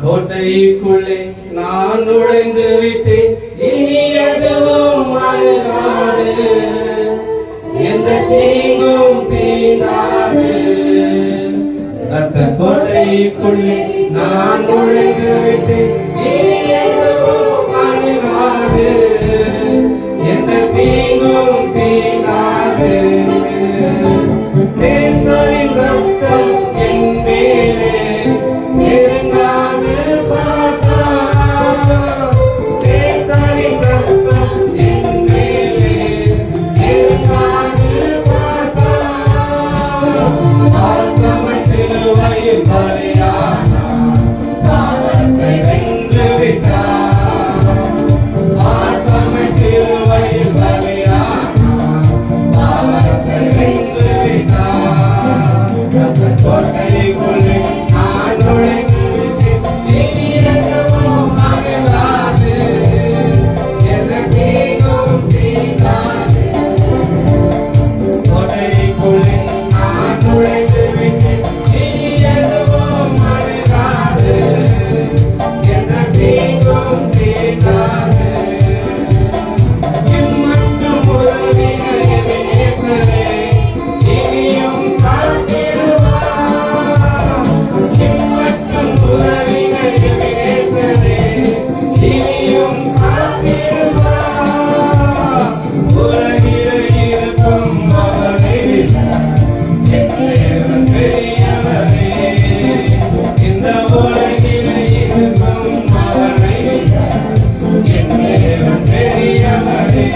கோட்டைக்குள்ளே நான் நுழைந்து விட்டேன். இனி எதுவும் அழுகாது, எந்த தீங்கும் தீண்டாது. ரத்த கோட்டைக்குள்ளே நான் நுழைந்து விட்டேன். இனி எதுவும் அழுகாது, எந்த தீங்கும் தீண்டாது. தேசரின் ரத்தம் என் மேலே நெருங்காது சாத்தான். தேசரின் ரத்தம் என் மேலே நெருங்காது சாத்தான். ஆசமை சிலுவையில் பலியானார், பாவத்தை வென்று விட்டார். ஆசமை சிலுவையில் பலியானார், பாவத்தை வென்று விட்டார். ரத்த கோட்டைக்குள்ளே நான் நுழைந்து விட்டேன். இனி எதுவும் அகலாது, எந்த தீங்கும் தீண்டாது. கோட்டைக்குள்ளே நான் நுழைந்து விட்டேன். இனி எதுவும் அகலாது, எந்த தீங்கும் தீண்டாது. இம்மட்டும் உதவின எபேசரே, இனியும் காத்திடுவார். இம்மட்டும் உதவின எபேசரே, இனியும் காத்திடுவார். உலகில் இருக்கும் மகனை விட என் தேவன் பெரியவரே. இந்த உலகில் இருக்கும் மகனை விட என் தேவன் பெரியவரே.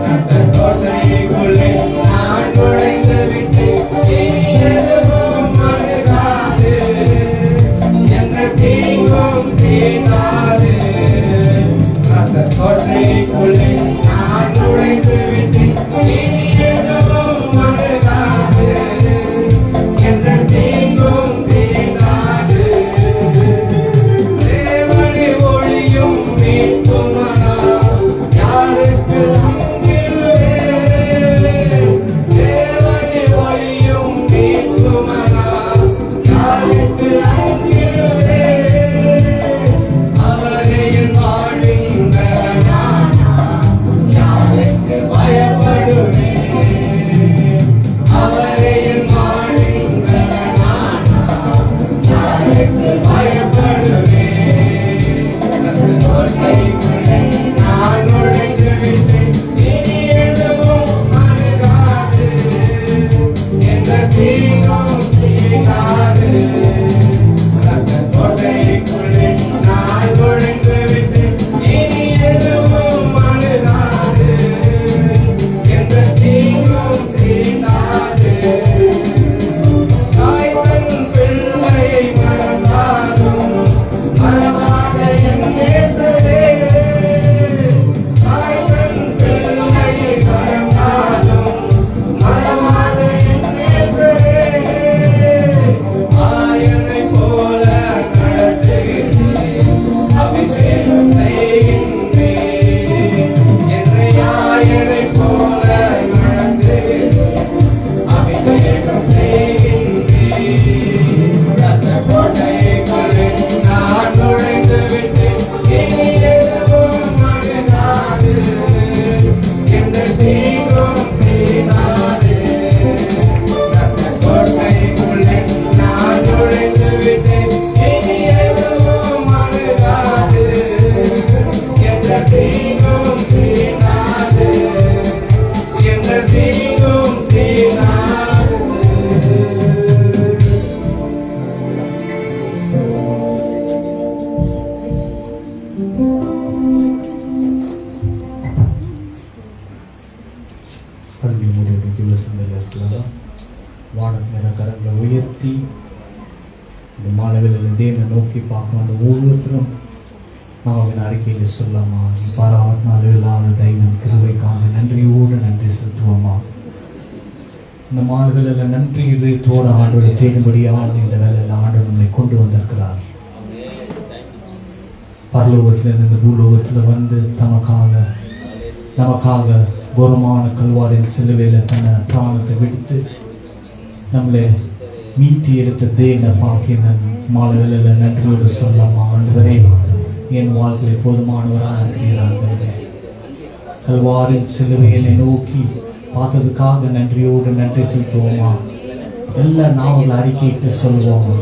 ரத்த கோட்டைக்குள்ளே நான் நுழைந்து விட்டேன். இனி எதுவும் அணுகாது, எந்த தீங்கும் தீண்டாது. ரத்த கோட்டைக்குள்ளே நான் நுழைந்து விட்டேன். இனி எதுவும் அணுகாது, எந்த தீங்கும் தீண்டாது. தேவனே ஒளியும் மீட்புமானார், யாருக்கு அஞ்சிடுவேன்? தேவனே ஒளியும் மீட்புமானார், யாருக்கு அஞ்சிடுவேன்? அவரே என் வாழ்வின் பலனானார், யாருக்கு பயப்படுவேன்? உள்ள சந்தையில் இருக்கலாம். வானம் என கரங்களை உயர்த்தி இந்த மாணவர்களின் தேவனை நோக்கி பார்க்கணும். அந்த ஒவ்வொருத்தரும் அவன் அறிக்கையில் சொல்லாமா, நீ பாராட்டினால் இல்லாத தைனம் கிருபைக்காக நன்றியோடு நன்றி செலுத்துவோமா. இந்த மாணவர்களில் நன்றி இதயத்தோடு ஆண்டோடு தேடும்படியாக இந்த வேலையில் ஆண்டோடு நம்மை கொண்டு வந்திருக்கிறார். பரலோகத்திலிருந்து இந்த பூலோகத்தில் வந்து நமக்காக கோரமான கல்வாரின் சிலுவையில் தன்னை பிராணத்தை விடுத்து நம்மளை மீட்டி எடுத்த தேவனை பார்க்க மாணவர்களில் நன்றியோடு சொல்லாமா. ஆண்டவரே, என் வாழ்க்கையில் போதுமானவராக இருக்கிறார்கள். கல்வாரின் சிலுவையை நோக்கி பார்த்ததுக்காக நன்றியோடு நன்றி செலுத்துவோமா. எல்லா நாவல்களை அறிக்கையிட்டு சொல்லுவோமா.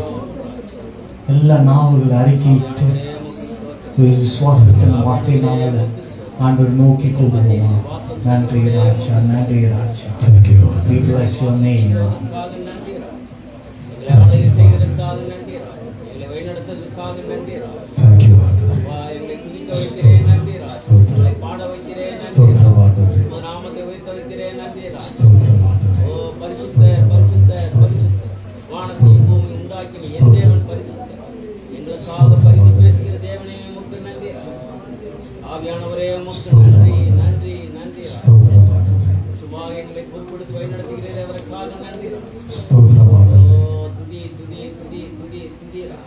எல்லா நாவல்களை அறிக்கையிட்டு விசுவாசத்தின் வார்த்தையினால ஆண்டவர் நோக்கி கூடுவோமா. நன்றி ராஜா, நன்றி ராஜா. We bless your name, Lord. Thank you, Lord. ஆவியானவரே, உமக்கு நன்றி நன்றி நன்றி. எங்களை பொறுப்படுத்தி வழிநடத்துகிறீரே, அவருக்காக நன்றி. துதி துதி துதி துதி துதிரா.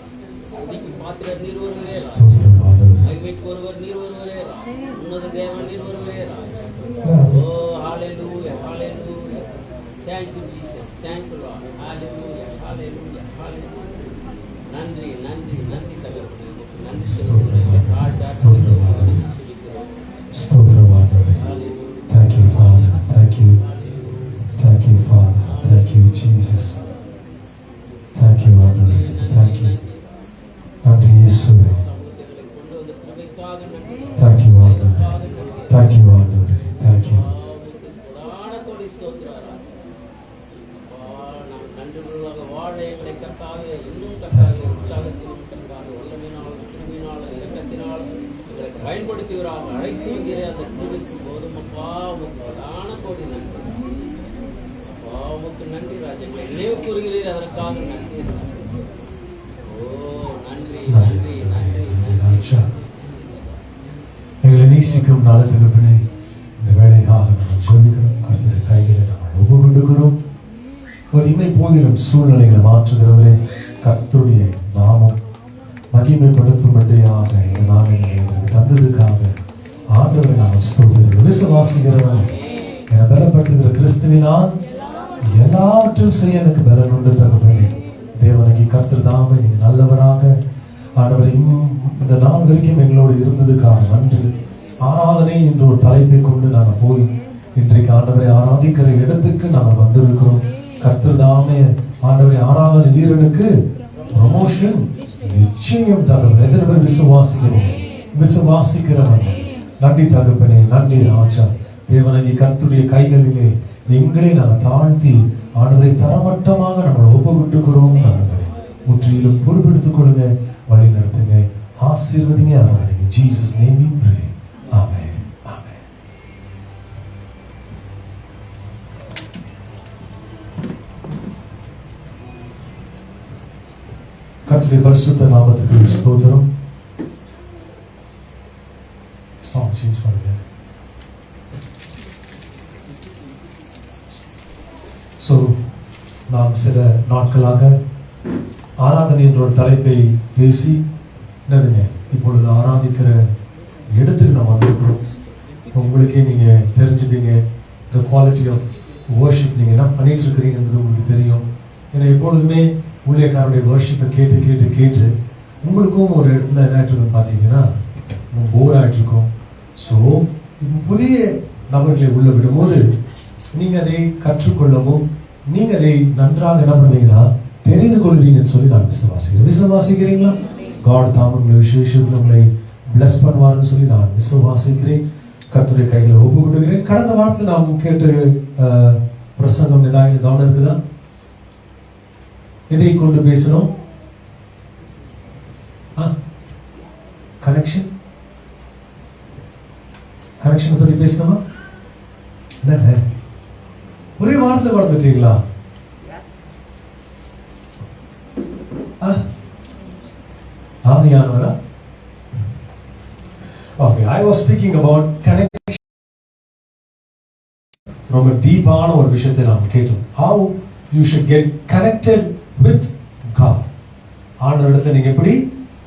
துதிக்கு பாத்திரர் நீர் ஒருவரேரா. மகிமைக்கு ஒருவர் நீர் ஒருவரேரா. உன்னத தேவன் நீர் ஒருவரேரா. ஓ ஹalleluya hallelujah. Thank you Jesus. Thank you Lord. Hallelujah hallelujah hallelujah. நன்றி நன்றி நன்றி தகப்பனே. நன்றி சொல்லுகிறேன். Thank you, Father. Thank you. Thank you, Father. Thank you, Jesus. Thank you, Lord. Thank you. நன்றி இயேசுவே. Thank you, Lord. Thank you, Lord. Thank you. வாழ எங்களை கர்த்தாவே, இன்னும் கர்த்தாவே உற்சாகத்திலும் கர்த்தாவே வல்லமையினால் கிருபையினால் இரக்கத்தினால் எங்களை பயன்படுத்துகிறார். அழைத்து வருகிற அந்த கிருபைக்கு போதும் அப்பா, உமக்கு பிரதான கோடி நன்றி. அப்பா, உமக்கு நன்றி ராஜா. எங்களை நினைவு கூறுகிறீர், அதற்காக நன்றி. ஓ நன்றி நன்றி நன்றி நன்றி. எங்களை நேசிக்கும் நல்ல தகப்பனே, இந்த வேலைக்காக நாங்கள் ஜெபிக்கிறோம். கர்த்தருடைய கைகளை நாங்கள் ஒப்புக்கொடுக்கிறோம். ஒரு இமை போதிலும் சூழ்நிலைகளை மாற்றுகிறவரே, கர்த்தருடைய நாமம் மகிமைப்படுத்தும்படியாக இந்த நாளை தந்ததுக்காக ஆண்டவரை நாங்கள் ஸ்தோத்திரிக்கிறோம். விசுவாசிக்கிறவன் என்னை பலப்படுத்துகிற கிறிஸ்துவினால் எல்லாவற்றையும் செய்ய எனக்கு பலன் உண்டு தகப்பனே. தேவனுக்கு கர்த்தர் தாமே நீங்க நல்லவராக ஆண்டவர் இந்த நாள் வரைக்கும் எங்களோடு இருந்ததுக்காக நன்றி. ஆராதனை என்ற ஒரு தலைப்பை கொண்டு நாங்கள் போய் இன்றைக்கு ஆண்டவரை ஆராதிக்கிற இடத்துக்கு நாங்கள் வந்திருக்கிறோம். கர்த்தர் தாமே ஆண்டவரை ஆராதனை வீரனுக்கு ப்ரமோஷன் நிச்சயம் தகவல். எத்தனை பேர் விசுவாசிக்கிறவன்? நன்றி தகப்பனே, நன்றி ராஜா. தேவனகி கர்த்தருடைய கைகளிலே எங்களை நாங்கள் தாழ்த்தி ஆண்டவரை தரமட்டமாக நம்மளை ஒப்புவிட்டுக்கிறோம். தகவலை முற்றிலும் பொறுப்பெடுத்துக் கொள்ளுங்க, வழி நடத்துங்க, ஆசீர்வதிங்க. அவரை ஜீசஸ் நேம் we pray. ஆமென். கர்த்தருடைய பரிசுத்த நாமத்துக்கு ஸ்தோத்திரம். சாங் சேஞ்ச் பண்ணுங்க. ஸோ நாம் சில நாட்களாக ஆராதனை என்ற ஒரு தலைப்பை பேசி என்னதுங்க இப்பொழுது ஆராதிக்கிற இடத்துக்கு நாம் வந்திருக்கிறோம். உங்களுக்கே நீங்கள் தெரிஞ்சுப்பீங்க த குவாலிட்டி ஆஃப் வர்ஷிப் நீங்கள் என்ன பண்ணிட்டு இருக்கிறீங்கன்றது உங்களுக்கு தெரியும். ஏன்னா எப்பொழுதுமே ஊழியக்காரருடைய வர்ஷிப்பை கேட்டு கேட்டு கேட்டு உங்களுக்கும் ஒரு இடத்துல என்ன ஆகிட்டு பார்த்தீங்கன்னா போர் ஆகிட்டு இருக்கும். ஸோ புதிய நபர்களை உள்ள விடும்போது நீங்கள் அதை கற்றுக்கொள்ளவும் நீங்கள் அதை நன்றாக என்ன பண்ணுவீங்கன்னா தெரிந்து கொள்வீங்கன்னு சொல்லி நான் விசுவாசிக்கிறீங்களா? காட் தாம் உங்களை விசேஷத்தில் உங்களை பிளஸ் பண்ணுவார்னு சொல்லி நான் விசுவாசிக்கிறேன். கர்த்தருடைய கையில் ஒப்பு கொடுக்கிறேன். கடந்த வாரத்தில் நாம் கேட்டு பிரசங்கம் ஏதாவது கவனம் இருக்குதா? எதை கொண்டு பேசணும்? கனெக்ஷன் பத்தி பேசணுமா? ஒரே வாரத்துல மறந்துட்டீங்களா? ஆவியானவரா? Okay, I was speaking about connection. ரொம்ப டீப்பான ஒரு விஷயத்தை நாம் கேட்டோம். How you should get connected with God. ஆண்டவரிடத்துல நீங்க எப்படி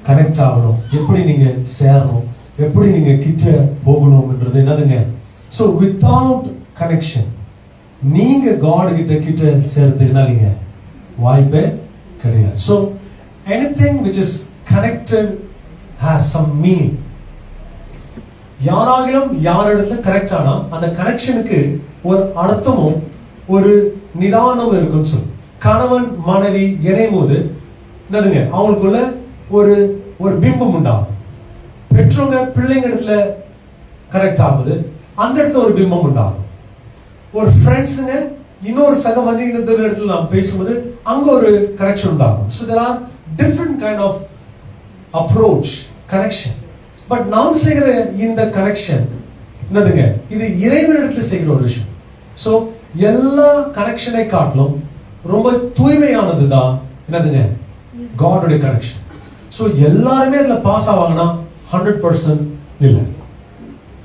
கனெக்ட் ஆகணும், எப்படி நீங்க சேரணும், எப்படி நீங்க கிட்ட போகணும்ன்றது என்னதுங்க? So without connection நீங்க God கிட்ட சேர்றதுக்குனாலீங்க வாய்ப்பே கிடையாது. So anything which is connected has some meaning. யாராகிலும் யாரிடத்துல கனெக்ட் ஆனா அந்த கனெக்ஷனுக்கு ஒரு அர்த்தமும் ஒரு நிதானமும் இருக்குன்னு சொல்லு. கணவன் மனைவி இணையும் போது என்னதுங்க, அவங்களுக்குள்ள ஒரு ஒரு பிம்பம் உண்டாகும். பெற்றோங்க பிள்ளைங்க இடத்துல கனெக்ட் ஆகுது, அந்த இடத்துல ஒரு பிம்பம் உண்டாகும். ஒரு ஃப்ரெண்ட்ஸுங்க இன்னொரு சக மனித இடத்துல நாம் பேசும்போது அங்க ஒரு கனெக்ஷன் உண்டாகும். So there are different kind of approach connection. But நாம் செய்கிற இந்த கனெக்ஷன் என்னதுங்க, இது இறைவனிடத்தில் செய்கிற ஒரு விஷயம். சோ எல்லா கனெக்ஷனை காட்டிலும் ரொம்ப தூய்மையானது தான் என்னதுங்க, காடோட கனெக்ஷன். சோ எல்லாருமே அதுல பாஸ் ஆவாங்கன்னா 100% இல்ல,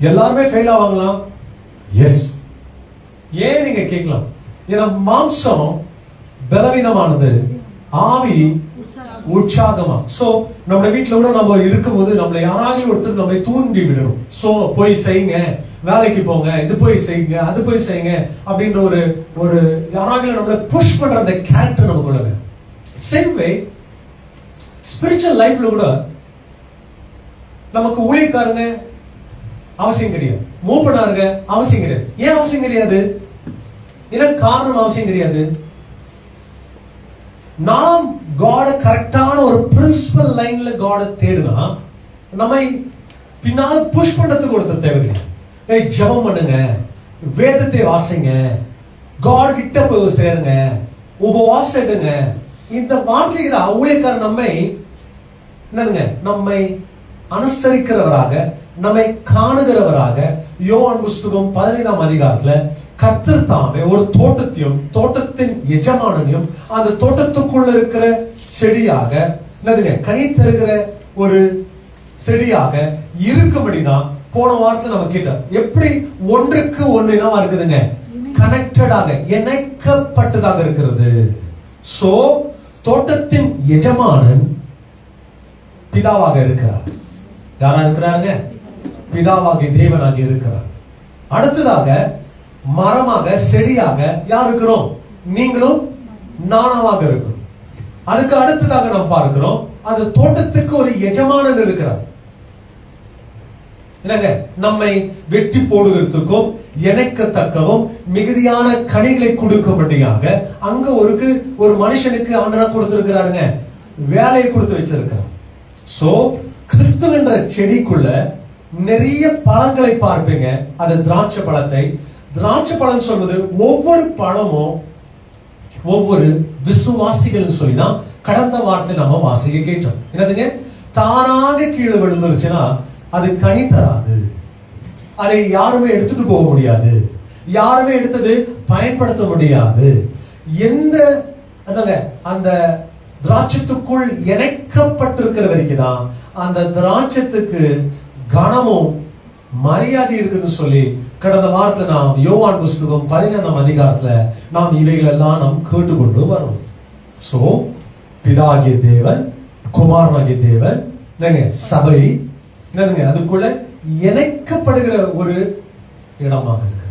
எல்லாருமே ஃபெயில் ஆவாங்களா? எஸ். ஏன் நீங்க கேட்கலாம், ஏன்னா மாம்சம் பலவீனமானது, ஆவி உற்சாகமா. சோ நம்ம வீட்டுல கூட நம்ம இருக்கும்போது நம்மள யாராலையும் ஒருத்தர் நம்ம தூண்டி விடணும். சோ போய் செய்யுங்க, வேலைக்கு போங்க, இது போய் செய்யுங்க, அது போய் செய்யுங்க அப்படின்ற ஒரு ஒரு யாராலையும் நம்மள புஷ் பண்ற அந்த கேரக்டர் நமக்குள்ள. சேம் வே ஸ்பிரிச்சுவல் லைஃப்ல கூட நமக்கு ஊழியக்காரங்க அவசியம் கிடையாது, மூப்பனாருங்க அவசியம் கிடையாது. ஏன் அவசியம் கிடையாது? ஏன்னா காரணம் அவசியம் கிடையாது. நாம் காட கரெக்டான ஒரு பிரின்சிபல் லைன்ல காட தேடுனா நம்மை பின்னால் புஷ் பண்றதுக்கு ஒருத்தர் தேவையில்லை. ஜெபம் பண்ணுங்க, வேதத்தை வாசிங்க, காட் கிட்ட போய் சேருங்க, உபவாசம் எடுங்க. இந்த வார்த்தைக்கு தான் ஊழியக்காரர் நம்மை என்னதுங்க, நம்மை அனுசரிக்கிறவராக, நம்மை காணுகிறவராக. யோவான் புஸ்தகம் 15ஆம் அதிகாரத்துல கர்த்தர் தாமே ஒரு தோட்டத்தையும் தோட்டத்தின் எஜமானனையும் அந்த தோட்டத்துக்குள்ள இருக்கிற செடியாக என்னதுங்க, கனி தருகிற ஒரு செடியாக இருக்கும்படிதான் போன வாரத்துல நம்ம கேட்டோம். எப்படி ஒன்றுக்கு ஒன்று என்னவா இருக்குதுங்க, கனெக்டடாக இணைக்கப்பட்டதாக இருக்கிறது. சோ தோட்டத்தின் எஜமானன் பிதாவாக இருக்கிறார். யாரா இருக்கிறாருங்க? பிதாவாகிய தேவனாக இருக்கிறார். அடுத்ததாக மரமாக செடியாக யார் இருக்கிறோம்? நீங்களும் நானாவாக இருக்கிறோம். அதுக்கு அடுத்ததாக நாம் பார்க்கிறோம், அந்த தோட்டத்துக்கு ஒரு எஜமானன் இருக்கிறார். என்னங்க, நம்மை வெட்டி போடுவதற்கும் இணைக்கத்தக்கவும் மிகுதியான கனிகளை கொடுக்கும்படியாக அங்க ஒரு மனுஷனுக்கு ஆண்டவன் கொடுத்திருக்கிறாருங்க, வேலையை கொடுத்து வச்சிருக்கிறார். சோ கிறிஸ்து என்ற செடிக்குள்ள நிறைய பழங்களை பார்ப்பீங்க. அது திராட்சை பழத்தை. திராட்சை பழம் சொல்வது ஒவ்வொரு பழமும் ஒவ்வொரு விசுவாசிகள் சொல்லிதான் கடந்த வாரத்தை நாம வாசிக்க கேட்டோம். என்னதுங்க, தானாக கீழே விழுந்துருச்சுன்னா அது கனி தராது, அதை யாருமே எடுத்துட்டு போக முடியாது, யாருமே எடுத்தது பயன்படுத்த முடியாது. அந்த திராட்சத்துக்குள் இணைக்கப்பட்டிருக்கிற வரைக்கும் தான் அந்த திராட்சத்துக்கு கனமும் மரியாதை இருக்குதுன்னு சொல்லி கடந்த வாரத்துல நாம் யோவான் புஸ்தகம் 15ஆம் அதிகாரத்துல நாம் இவைகள் எல்லாம் நாம் கேட்டுக்கொண்டு வரோம். சோ பிதாகிய தேவன், குமாரனாகிய தேவன், சபை என்னதுங்க, அதுக்குள்ள இணைக்கப்படுகிற ஒரு இடமாக இருக்கு.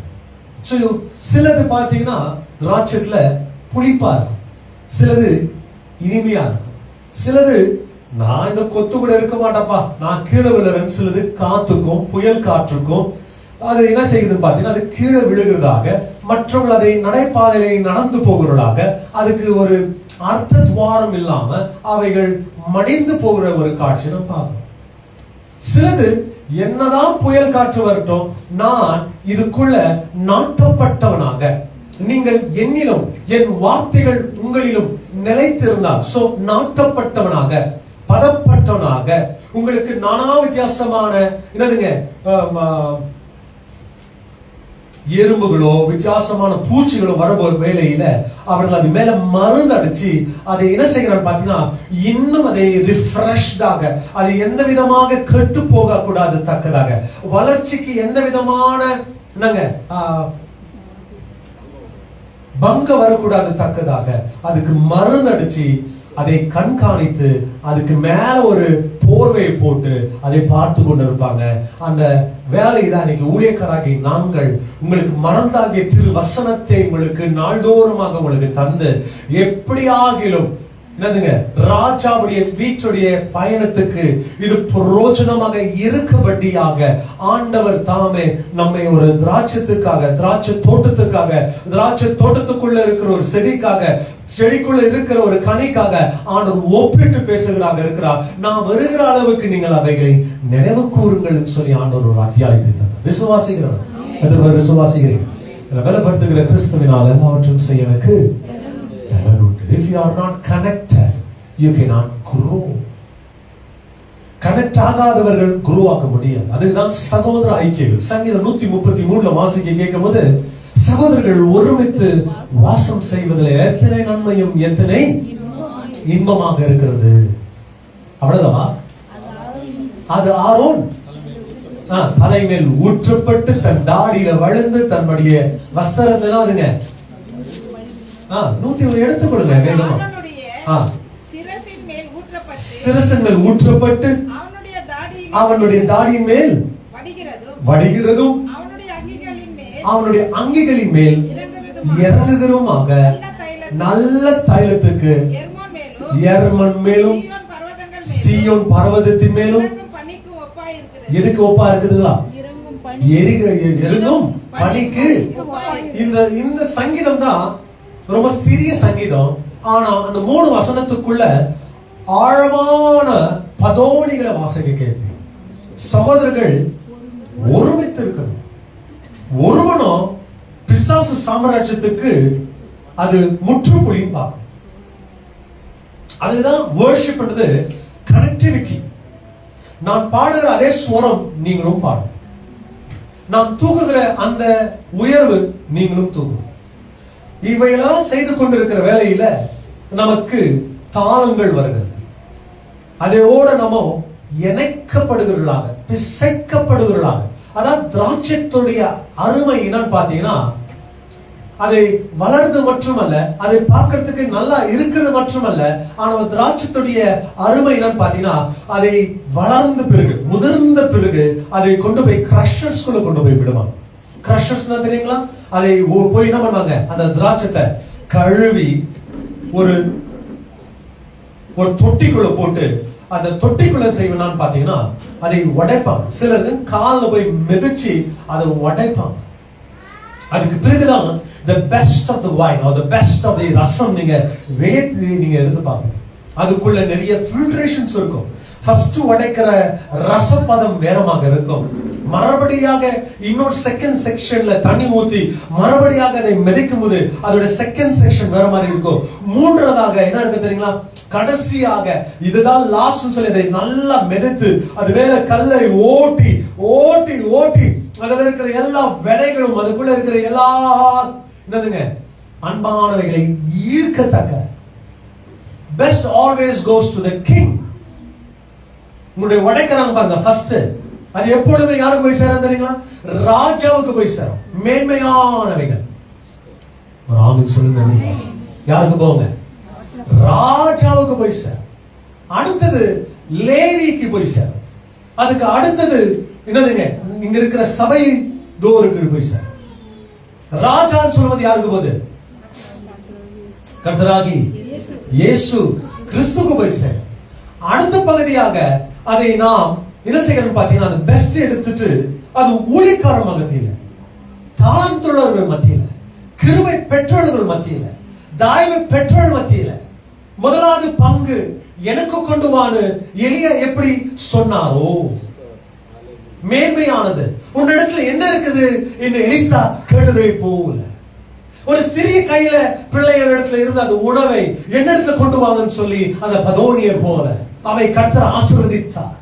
சிலது பாத்தீங்கன்னா திராட்சத்துல புளிப்பா இருக்கும், சிலது இனிமையா இருக்கும், சிலது நான் இந்த கொத்து கூட இருக்க மாட்டப்பா, நான் கீழே விழுறேன். சிலது காத்துக்கும் புயல் காற்றுக்கும் அது என்ன செய்யுதுன்னு பாத்தீங்கன்னா அது கீழே விழுகிறதாக, மற்றவர்கள் அதை நடைபாதையை நடந்து போகிறதாக, அதுக்கு ஒரு அர்த்த துவாரம் இல்லாம அவைகள் மடிந்து போகிற ஒரு காட்சி நம்ம பார்க்கணும். சிலது என்னதான் புயல் காற்று வரட்டும், நான் இதுக்குள்ள நாட்டப்பட்டவனாக, நீங்கள் என்னிலும் என் வார்த்தைகள் உங்களிலும் நிலைத்திருந்தால், சோ நாட்டப்பட்டவனாக, பதப்பட்டவனாக, உங்களுக்கு நானா வித்தியாசமான என்னதுங்க எறும்புகளோ வித்தியாசமான பூச்சிகளோ வரபோற வேலையில அவர்கள் அது மேல மருந்து அடிச்சு அதை என்ன செய்கிறார் பாத்தீங்கன்னா, இன்னும் அதை ரிஃப்ரெஷ்டாக, அது எந்த விதமாக கெட்டு போக கூடாது தக்கதாக, வளர்ச்சிக்கு எந்த விதமான பங்க வரக்கூடாது தக்கதாக அதுக்கு மருந்து அடிச்சு அதை கண்காணித்து அதுக்கு மேல ஒரு போர்வையை போட்டு அதை பார்த்து கொண்டு இருப்பாங்க. அந்த வேலை தான் இன்னைக்கு ஊழியக்காராகி நாங்கள் உங்களுக்கு மறந்தாகிய திரு வசனத்தை உங்களுக்கு நாள்தோறுமாக உங்களுக்கு தந்து எப்படியாகிலும் என்னதுங்க ராஜாவுடைய வீட்டுடைய பயணத்துக்கு இது பிரயோஜனமாக இருக்கபடியாக ஆண்டவர் தாமே நம்மை ஒரு திராட்சத்துக்காக, திராட்சை தோட்டத்துக்காக, திராட்சை தோட்டத்துக்குள்ள இருக்கிற ஒரு செடிக்குள்ள இருக்கிற ஒரு கனிக்காக ஆண்டவர் ஒப்பிட்டு பேசுகிறாக இருக்கிறார். நான் வருகிற அளவுக்கு நீங்கள் அவைகளை நினைவு கூறுங்கள் சொல்லி ஆண்டவர் ஒரு அத்தியாயத்தை தந்தார். விசுவாசிக்கிறேன், விசுவாசிக்கிறேன் பலப்படுத்துகிற கிறிஸ்துவினால் எல்லாவற்றையும் செய்ய எனக்கு. If you are not connected, you cannot grow. Connect ஆகாதவர்கள் குரோ ஆக முடியாது. அதுதான் சகோதர ஐக்கியம். சங்கீதம் 133 வாசிக்க கேட்கும் போது, சகோதரர்கள் ஒருமித்து வாசம் செய்வதில் எத்தனை நன்மையும் எத்தனை இன்பமாக இருக்கிறது. அவ்வளவுதான். அது ஆரோன் தலைமேல் ஊற்றப்பட்டு தன் தாடியில வழுந்து தன்னுடைய வஸ்திரத்திலாம் அதுங்க 101 எடுத்துக்கொள்ளுங்க. சிரசின் மேல் ஊற்றப்பட்டு அவனுடைய தாடியின் மேல் வடிகிறதும் அவனுடைய அங்கிகளின் மேல் இறங்குகிறதுமாக நல்ல தைலத்துக்கு எர்மன் மேலும் சீயோன் பர்வதத்தின் மேலும் எதுக்கு ஒப்பா இருக்குதுங்களா? எரிகும் பனிக்கு. இந்த சங்கீதம் தான் ரொம்ப சிறிய சங்கீதம். ஆனா அந்த 3 வசனத்துக்குள்ள ஆழமான பதோனிகளை வாசிக்க கேட்பேன். சகோதரர்கள் ஒருமித்து இருக்கணும். ஒருவனும் பிசாசு சாம்ராஜ்யத்துக்கு அது முற்றுப்புள்ளியும் பார்க்கணும். அதுதான் வர்ஷிப் பண்றது கனெக்டிவிட்டி. நான் பாடுகிற அதே ஸ்வரம் நீங்களும் பாடும். நான் தூக்குகிற அந்த உயர்வு நீங்களும் தூக்கும். இவையெல்லாம் செய்து கொண்டிருக்கிற வேலையில நமக்கு தாளங்கள் வருகிறது. அதையோட நம்ம இணைக்கப்படுகிறவர்களாக, பிசைக்கப்படுகிறவர்களாக. அதான் திராட்சைத்துடைய அருமை என்னன்னு பாத்தீங்கன்னா, அதை வளர்ந்து மட்டுமல்ல, அதை பார்க்கறதுக்கு நல்லா இருக்கிறது மட்டுமல்ல, ஆனா திராட்சத்துடைய அருமை என்னன்னு பாத்தீங்கன்னா, அதை வளர்ந்த பிறகு, முதிர்ந்த பிறகு அதை கொண்டு போய் கிரஷர்ஸ்குள்ள கொண்டு போய் விடுவாங்க. கிரஷர்ஸ் தெரியுங்களா? அதை போய் என்ன பண்ணுவாங்க, அந்த திராட்சத்தை கழுவி ஒரு தொட்டிக்குள்ள போட்டு அந்த தொட்டிக்குள்ள செய்வனான்னு பாத்தீங்கன்னா அதை உடைப்பாங்க. சிலருக்கு காலில் போய் மிதிச்சு அதை உடைப்பாங்க. அதுக்கு பிறகுதான் the best of the wine or the best of the ரசம் நீங்க வேத்து நீங்க எடுத்து பாருங்க. அதுக்குள்ள நிறைய ஃபில்ட்ரேஷன்ஸ் இருக்கும். ஃபர்ஸ்ட் உடைக்கிற ரசப்பதம் வேறமாக இருக்கும். மறுபடியாக இன்னொரு செகண்ட் செக்ஷன்ல தண்ணி ஊத்தி மறுபடியாக அதை மிதக்கும் போது அதோட செகண்ட் செக்ஷன் வேற மாதிரி இருக்கும். மூன்றாவதாக என்ன இருக்கு தெரியுங்களா? கடைசியாக இதுதான் லாஸ்ட் சொல்லி அதை நல்லா மிதத்து அது மேல கல்லை ஓட்டி ஓட்டி ஓட்டி அதுல இருக்கிற எல்லா விதைகளும் அதுக்குள்ள இருக்கிற எல்லா என்னதுங்க அன்பானவைகளை ஈர்க்கத்தக்க. Best always goes to the king. உங்களுடைய உடைக்கிறாங்க பாருங்க ஃபர்ஸ்ட், அது எப்பொழுதுமே யாருக்கு போய் சேரும் தெரியுங்களா? ராஜாவுக்கு போய் சேரும். மேன்மையானவைகள். ஒரு ஆமென் சொல்லுங்க. யாருக்கு போங்க? ராஜாவுக்கு போய் சேரும். அடுத்தது லேவிக்கு போய் சேரும். அதுக்கு அடுத்தது என்னதுங்க, இங்க இருக்கிற சபை தோருக்கு போய் சேரும். ராஜான்னு சொல்வது யாருக்கு போகுது? கர்த்தராகி இயேசு கிறிஸ்துவுக்கு போய் சேரும். அடுத்த பகுதியாக அதை நாம் என்ன செய்யணும் பாத்தீங்கன்னா, அது பெஸ்ட் எடுத்துட்டு அது ஊழியக்கார மத்தியில, தாளந்துள்ளவர்கள் மத்தியில, கிருபை பெற்றோர்கள் மத்தியில, தாய்மை பெற்றோர்கள் மத்தியில முதலாவது பங்கு எனக்கு கொண்டு வான்னு எலியா எப்படி சொன்னாரோ மேன்மையானது. உன்னிடத்துல என்ன இருக்குது என்று எலிசா கேட்டதை போல ஒரு சிறிய கையில பிள்ளைகள் இடத்துல இருந்து அந்த உணவை என்னிடத்துல கொண்டு வாங்கன்னு சொல்லி அந்த பதோனியர் போல அவை கர்த்தர் ஆசீர்வதித்தார்.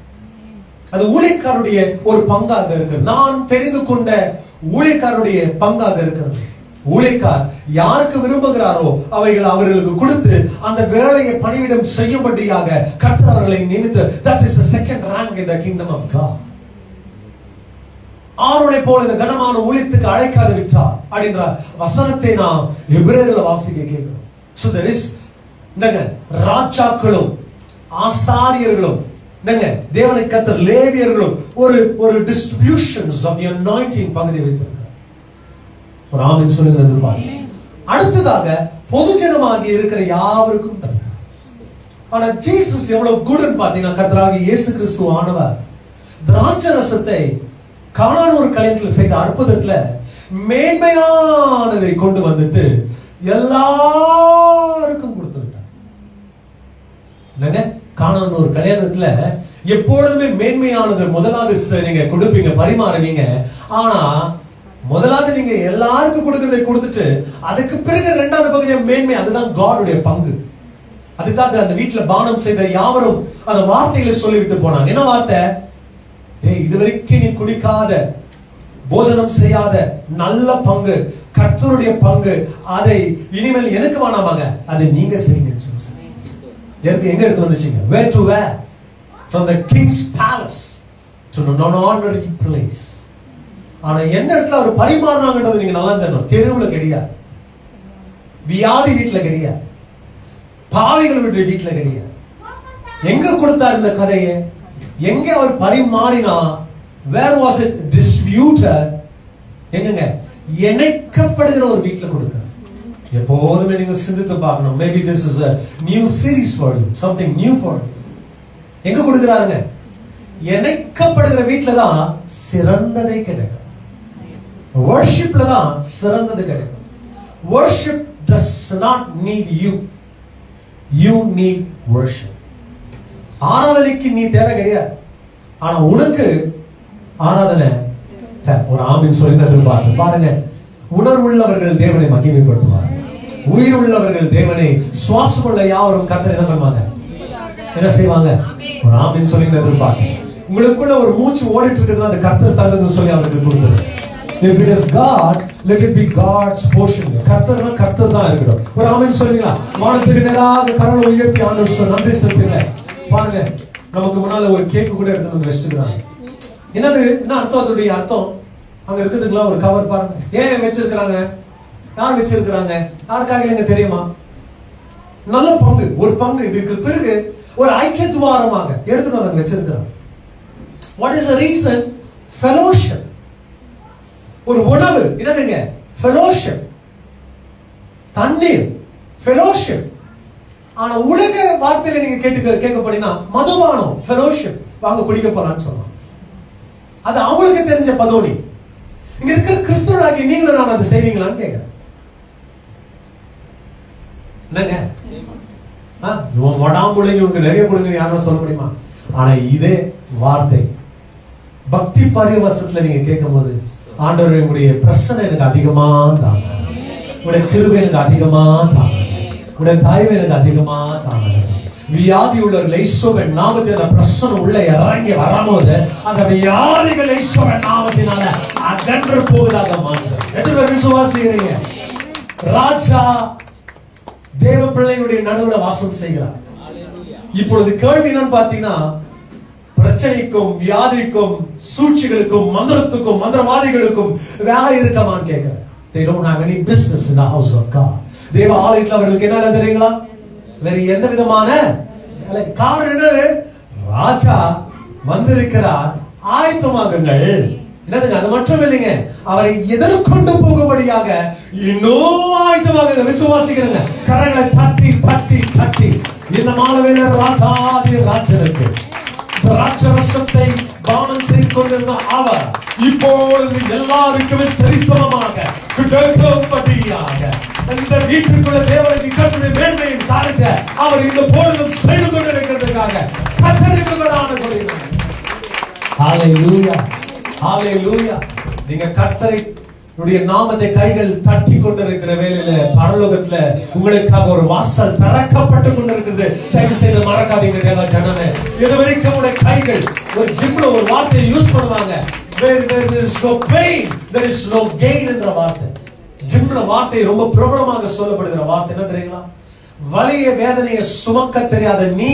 அது ஊழியக்காரருடைய ஒரு பங்காக இருக்கு. நான் தெரிந்து கொண்ட ஊழியக்காரருடைய பங்காக இருக்கிறது. ஊழியக்கார் யாருக்கு விரும்புகிறாரோ அவைகள் அவர்களுக்கு கொடுத்து அந்த வேலையை பணிவிடம் செய்யும்படியாக கர்த்தர் அவர்களை நியமித்து, that is the second rank in the kingdom of God. ஆரோனை போல இந்த கனமான ஊழியத்துக்கு அழைக்காது விட்டார் அப்படின்ற வசனத்தை நாம் எபிரேயர்ல வாசிக்க கேட்கிறோம். So there is ராஜாக்களும் ஆசாரியர்களும் தேவனை கர்த்தர் லேவியர்களும் ஒரு டிஸ்ட்ரிபியூஷன்ஸ் ஆஃப் தி அனாயிண்டிங் பகுதி வைத்திருக்கிறார். ஒரு ஆமென் சொல்லுங்க பாருங்க. அடுத்ததாக பொதுஜனமாகி இருக்கிற யாவருக்கும் தருகிறார். ஆனா ஜீசஸ் எவ்வளவு குட்னு பாத்தீங்கன்னா, கர்த்தராகிய இயேசு கிறிஸ்து ஆனவர் திராட்சரசத்தை கானான் ஒரு கலையத்தில் செய்த அற்புதத்துல மேன்மையானதை கொண்டு வந்துட்டு எல்லாருக்கும் கொடுத்து விட்டார். கானான் ஒரு கல்யாணத்துல எப்பொழுதுமே மேன்மையானது முதலாவது நீங்க கொடுப்பீங்க, பரிமாறுவீங்க. ஆனா முதலாவது நீங்க எல்லாருக்கும் கொடுக்கறதை கொடுத்துட்டு அதுக்கு பிறகு இரண்டாவது பகுதியை மேன்மை, அதுதான் காடுடைய பங்கு. அதுக்காக அந்த வீட்டுல பானம் செய்த யாவரும் அந்த வார்த்தைகளை சொல்லிவிட்டு போனாங்க. என்ன வார்த்தை? இதுவரைக்கும் நீ குடிக்காத, போஜனம் செய்யாத நல்ல பங்கு, கர்த்தருடைய பங்கு, அதை இனிமேல் எனக்கு வேணாமாங்க, அதை நீங்க செய்யுங்க. எங்க எடுத்து வந்துச்சீங்க? Where to where? From the king's palace to an ordinary place. ஆனா எந்த இடத்துல அவர் பரிமாறினாங்கன்றது நீங்க நல்லா தெரியும். தெருவுல கிடையாது, வியாதி வீட்டுல கிடையாது, பாவிகள் வீட்டுல கிடையாது. எங்க கொடுத்தார் இந்த கதையை? எங்க அவர் பரிமாறினா? Where was it distributed? எங்கங்க? இணைக்கப்படுகிற ஒரு வீட்டுல கொடுக்க. எப்போதுமே நீங்க சிந்தித்து பார்க்கணும். Maybe this is a new series for you, something new for you. எங்க கொடுக்கறாருங்க? இணைக்கப்படுகிற வீட்டுல தான் சிறந்ததை கிடைக்கும். worshipல தான் சிறந்தது கிடைக்கும். worship does not need you, you need worship. ஆராதனைக்கு நீ தேவை கிடையாது, ஆனா உனக்கு ஆராதனை தேவை. ஒரு ஆமென் சொல்லுங்க பாருங்க. உணர்வுள்ளவர்கள் தேவனை மகிமைப்படுத்துவார், உயிர் உள்ளவர்கள் தேவனை, சுவாசம் உள்ள யாவரும் கர்த்தரை என்ன பண்ணுவாங்க? என்ன செய்வாங்க? ஒரு ஆமென் சொல்லுங்க எதிர்பார்க்க. உங்களுக்குள்ள ஒரு மூச்சு ஓடிட்டு இருக்குதுன்னா அந்த கர்த்தர் தந்தது சொல்லி அவருக்கு கொடுக்குது. If it is God, let it be God's portion. கர்த்தர்னா கர்த்தர் தான் இருக்கணும். ஒரு ஆமென் சொல்லுங்க. வானத்துக்கு நேராக கரங்களை உயர்த்தி ஆண்டவருக்கு நன்றி செலுத்துங்க. பாருங்க, நமக்கு முன்னால ஒரு கேக் கூட எடுத்து வந்து வச்சிருக்காங்க. என்னது? என்ன அர்த்தம்? அதோடைய அர்த்தம் அங்க இருக்குதுங்களா? ஒரு கவர் பாருங்க. ஏன் வச்சிருக்காங்க? யார் வச்சிருக்காங்க? யாருக்காக எனக்கு தெரியுமா? நல்ல பங்கு, ஒரு பங்கு. இதுக்கு பிறகு ஒரு ஐக்கியத்துவாரமாக எடுத்துட்டு வந்து வச்சிருக்காங்க. What is the reason? Fellowship. ஒரு உணவு என்னதுங்க? Fellowship. தண்ணீர், Fellowship. ஆனா உலக வார்த்தையில நீங்க கேட்க போனீங்கன்னா மதுபானம், Fellowship. வாங்க குடிக்க போறான்னு சொன்னான். அது அவங்களுக்கு தெரிஞ்ச பதோனி. இங்க இருக்கிற கிறிஸ்தவராகி நீங்களும் நான் அதை செய்வீங்களான்னு கேட்கிறேன். என்னங்க? இவன் வடாம்புள்ளைங்க இவங்க நிறைய கொடுங்க யாரும் சொல்ல முடியுமா? ஆனா இதே வார்த்தை பக்தி பரிவசத்துல நீங்க கேட்கும் போது, ஆண்டவரே உங்களுடைய பிரசனை எனக்கு அதிகமா தாங்க, உங்களுடைய கிருபை எனக்கு அதிகமா தாங்க, உங்களுடைய தயவு எனக்கு அதிகமா தாங்க. வியாதி உள்ளவர்கள் இயேசுவின் நாமத்தில் அந்த பிரசனம் உள்ள இறங்கி வரும்போது அந்த வியாதிகள் இயேசுவின் நாமத்தினால அகன்று போவதாக மாற்றம். எத்தனை பேர் விசுவாசிக்கிறீங்க? ராஜா தேவ பிள்ளைகளுடைய நடுவுல வாசம் செய்கிறார். இப்பொழுது கேள்வி என்னன்னு பாத்தீங்கன்னா, பிரச்சனைக்கும் வியாதிக்கும் சூழ்ச்சிகளுக்கும் மந்திரத்துக்கும் மந்திரவாதிகளுக்கும் வேலை இருக்கமான்னு கேட்கிறேன். They don't have any business in the house of God. தேவ ஆலயத்தில் அவர்களுக்கு என்ன தெரியுங்களா? வேற எந்த விதமான காரணம் என்னது? ராஜா வந்திருக்கிறார், ஆயத்தமாகுங்கள். என்னதுங்க? அது மட்டும் இல்லைங்க, அவரை எதிர்கொண்டு போகும்படியாக இன்னும் ஆயத்தமாக விசுவாசிக்கிறேங்க. கரங்களை தட்டி தட்டி தட்டி இந்த மாலவேலர் ராஜாதி ராஜனுக்கு ராட்சரசத்தை பானம் செய்து கொண்டிருந்த அவர் இப்பொழுது எல்லாருக்குமே சரிசமமாக கிடைக்கும்படியாக இந்த வீட்டுக்குள்ள தேவனுக்கு கர்த்தருடைய மேன்மையின் காரியத்தை அவர் இந்த பொழுதும் செய்து கொண்டிருக்கிறதுக்காக கர்த்தருக்கு கொள்கிறார். ஹalleluya, ஹalleluya. நீங்க கர்த்தருடைய நாமத்தை கைகள் தட்டி கொண்டிருக்கிற வேளையில பரலோகத்துல உங்களுக்காக ஒரு வாசல் திறக்கப்பட்டு கொண்டிருக்கிறது. தயவு செய்து மறக்காதீங்க தேவ ஜனமே. இதுவரைக்கும் உங்களுடைய கைகள் ஒரு ஜிம்ல ஒரு வார்த்தையை யூஸ் பண்ணுவாங்க, where there is no pain there is no gain என்ற வார்த்தை. ஜிம்ல வார்த்தை ரொம்ப பிரபலமாக சொல்லப்படுகிற வார்த்தை என்ன தெரியுங்களா? வலிய வேதனையை சுமக்க தெரியாத நீ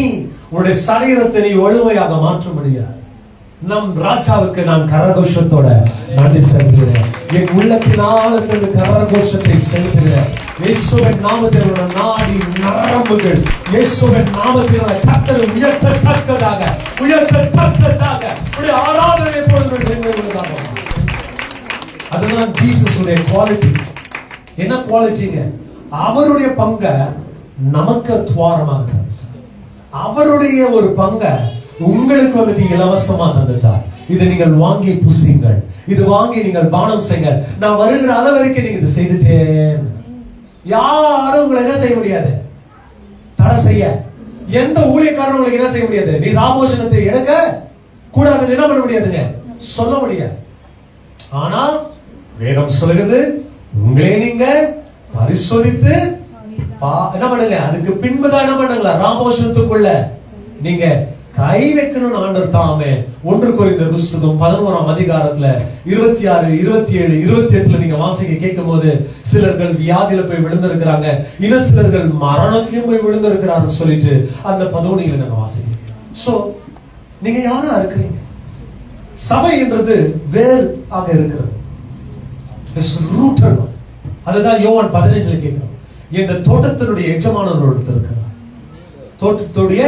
உன்னுடைய சரீரத்தை நீ ஒழுமையாக மாற்ற முடியாது. நம் ராஜாவுக்கு நான் கரகோஷத்தோட நன்றி செலுத்துகிறேன். என் உள்ளத்தின் ஆழத்திலிருந்து கரகோஷத்தை செலுத்துகிறேன். இயேசுவின் நாமத்தில் நாடி நரம்புகள் இயேசுவின் நாமத்தில் கர்த்தரை உயர்த்தத்தக்கதாக உடைய ஆராதனை எப்பொழுதும். அதுதான் ஜீசஸுடைய குவாலிட்டி. என்ன குவாலிட்டிங்க? அவருடைய பங்க நமக்கு துவாரமாக தந்தார். அவருடைய ஒரு பங்க உங்களுக்கு வந்துட்டு இலவசமா தந்துட்டார். இதை நீங்கள் வாங்கி புசிங்கள், இது வாங்கி நீங்கள் பானம் செய்யுங்கள். நான் வருகிற அளவு வரைக்கும் நீங்க இது செய்துட்டேன். யாரும் உங்களை என்ன செய்ய முடியாது, தடை செய்ய. எந்த ஊழியக்காரரும் உங்களுக்கு என்ன செய்ய முடியாது, நீ ராமோஷனத்தை எடுக்க கூடாதுன்னு என்ன பண்ண முடியாதுங்க, சொல்ல முடியாது. ஆனா வேதம் சொல்லுகிறது, உங்களே நீங்க பரிசோதித்து என்ன பண்ணுங்க, அதுக்கு பின்புதான் என்ன பண்ணுங்களா, ராமோஷனத்துக்குள்ள நீங்க கை வைக்கணும். ஆண்டவர் தாமே 1 கொரிந்தியர் புத்தகம் 11ஆம் அதிகாரத்துல 26, 27, 28 நீங்க வாசிக்க கேட்கும் போது, சிலர்கள் வியாதியில போய் விழுந்திருக்கிறாங்க, இன்னும் சிலர்கள் மரணத்திலும் போய் விழுந்திருக்கிறார்கள் சொல்லிட்டு அந்த 11 நாங்க வாசிக்கிறோம். சோ நீங்க யாரா இருக்கிறீங்க? சபை என்றது வேர் ஆக இருக்கிறது. அதுதான் யோவான் 15 கேட்கிறோம். இந்த தோட்டத்தினுடைய எஜமானர் ஒருத்தர் இருக்கிறார். தோட்டத்துடைய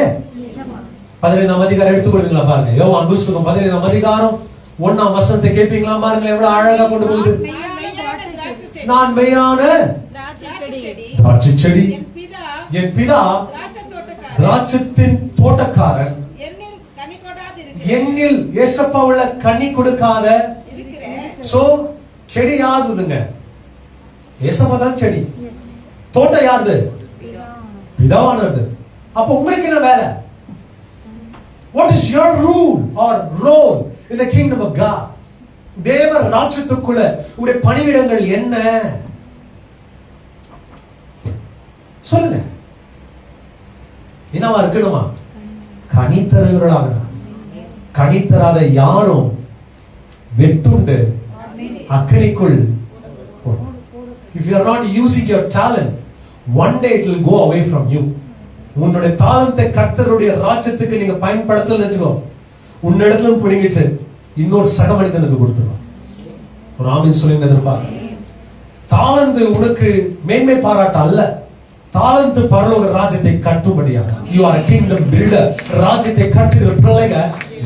15ஆம் அதிகாரம் எடுத்துக்கொள்வீங்களா பாருங்க. யோவான் புத்தகம் 15ஆம் அதிகாரம் 1ஆம் வசனத்தை கேட்பீங்களா பாருங்க, எவ்வளவு அழகா கொண்டு போகுது. நான் மெய்யான திராட்சை செடி, என் பிதா திராட்சத்தின் தோட்டக்காரன். என்னில் ஏசப்பா உள்ள கனி கொடுக்காத சோ செடி யாருதுங்க? ஏசப்பா தான் செடி. தோட்டம் யாருது? பிதாவானது. அப்ப உங்களுக்கு என்ன வேலை? What is your rule or role in the kingdom of God? தேவ ராஜ்யத்துக்குள்ள உங்களுடைய பணிவிடங்கள் என்ன? சொல்லுங்க. என்னவா இருக்கணுமா? கனித்தரவர்களாக. கனித்தராத யாரும் வெட்டுண்டு அக்கினிக்குள். If you are not using your talent, one day it will go away from you. உன்னுடைய தாளத்தை கர்த்தருடைய ராஜ்யத்துக்கு நீங்க பயன்படுத்தலன்னு வெச்சுக்கோ, உன்னிடத்துல பிடிங்கிட்டு இன்னொரு சக மனிதனுக்கு கொடுத்துருவான். ஒரு ஆமீன் சொல்லுங்க. எதிர்பார்க்க தாளந்து உனக்கு மேன்மை பாராட்ட அல்ல, தாளந்து பரலோக ராஜ்யத்தை கட்டும்படியாக. You are a kingdom builder. ராஜ்யத்தை கட்டுகிற பிள்ளைங்க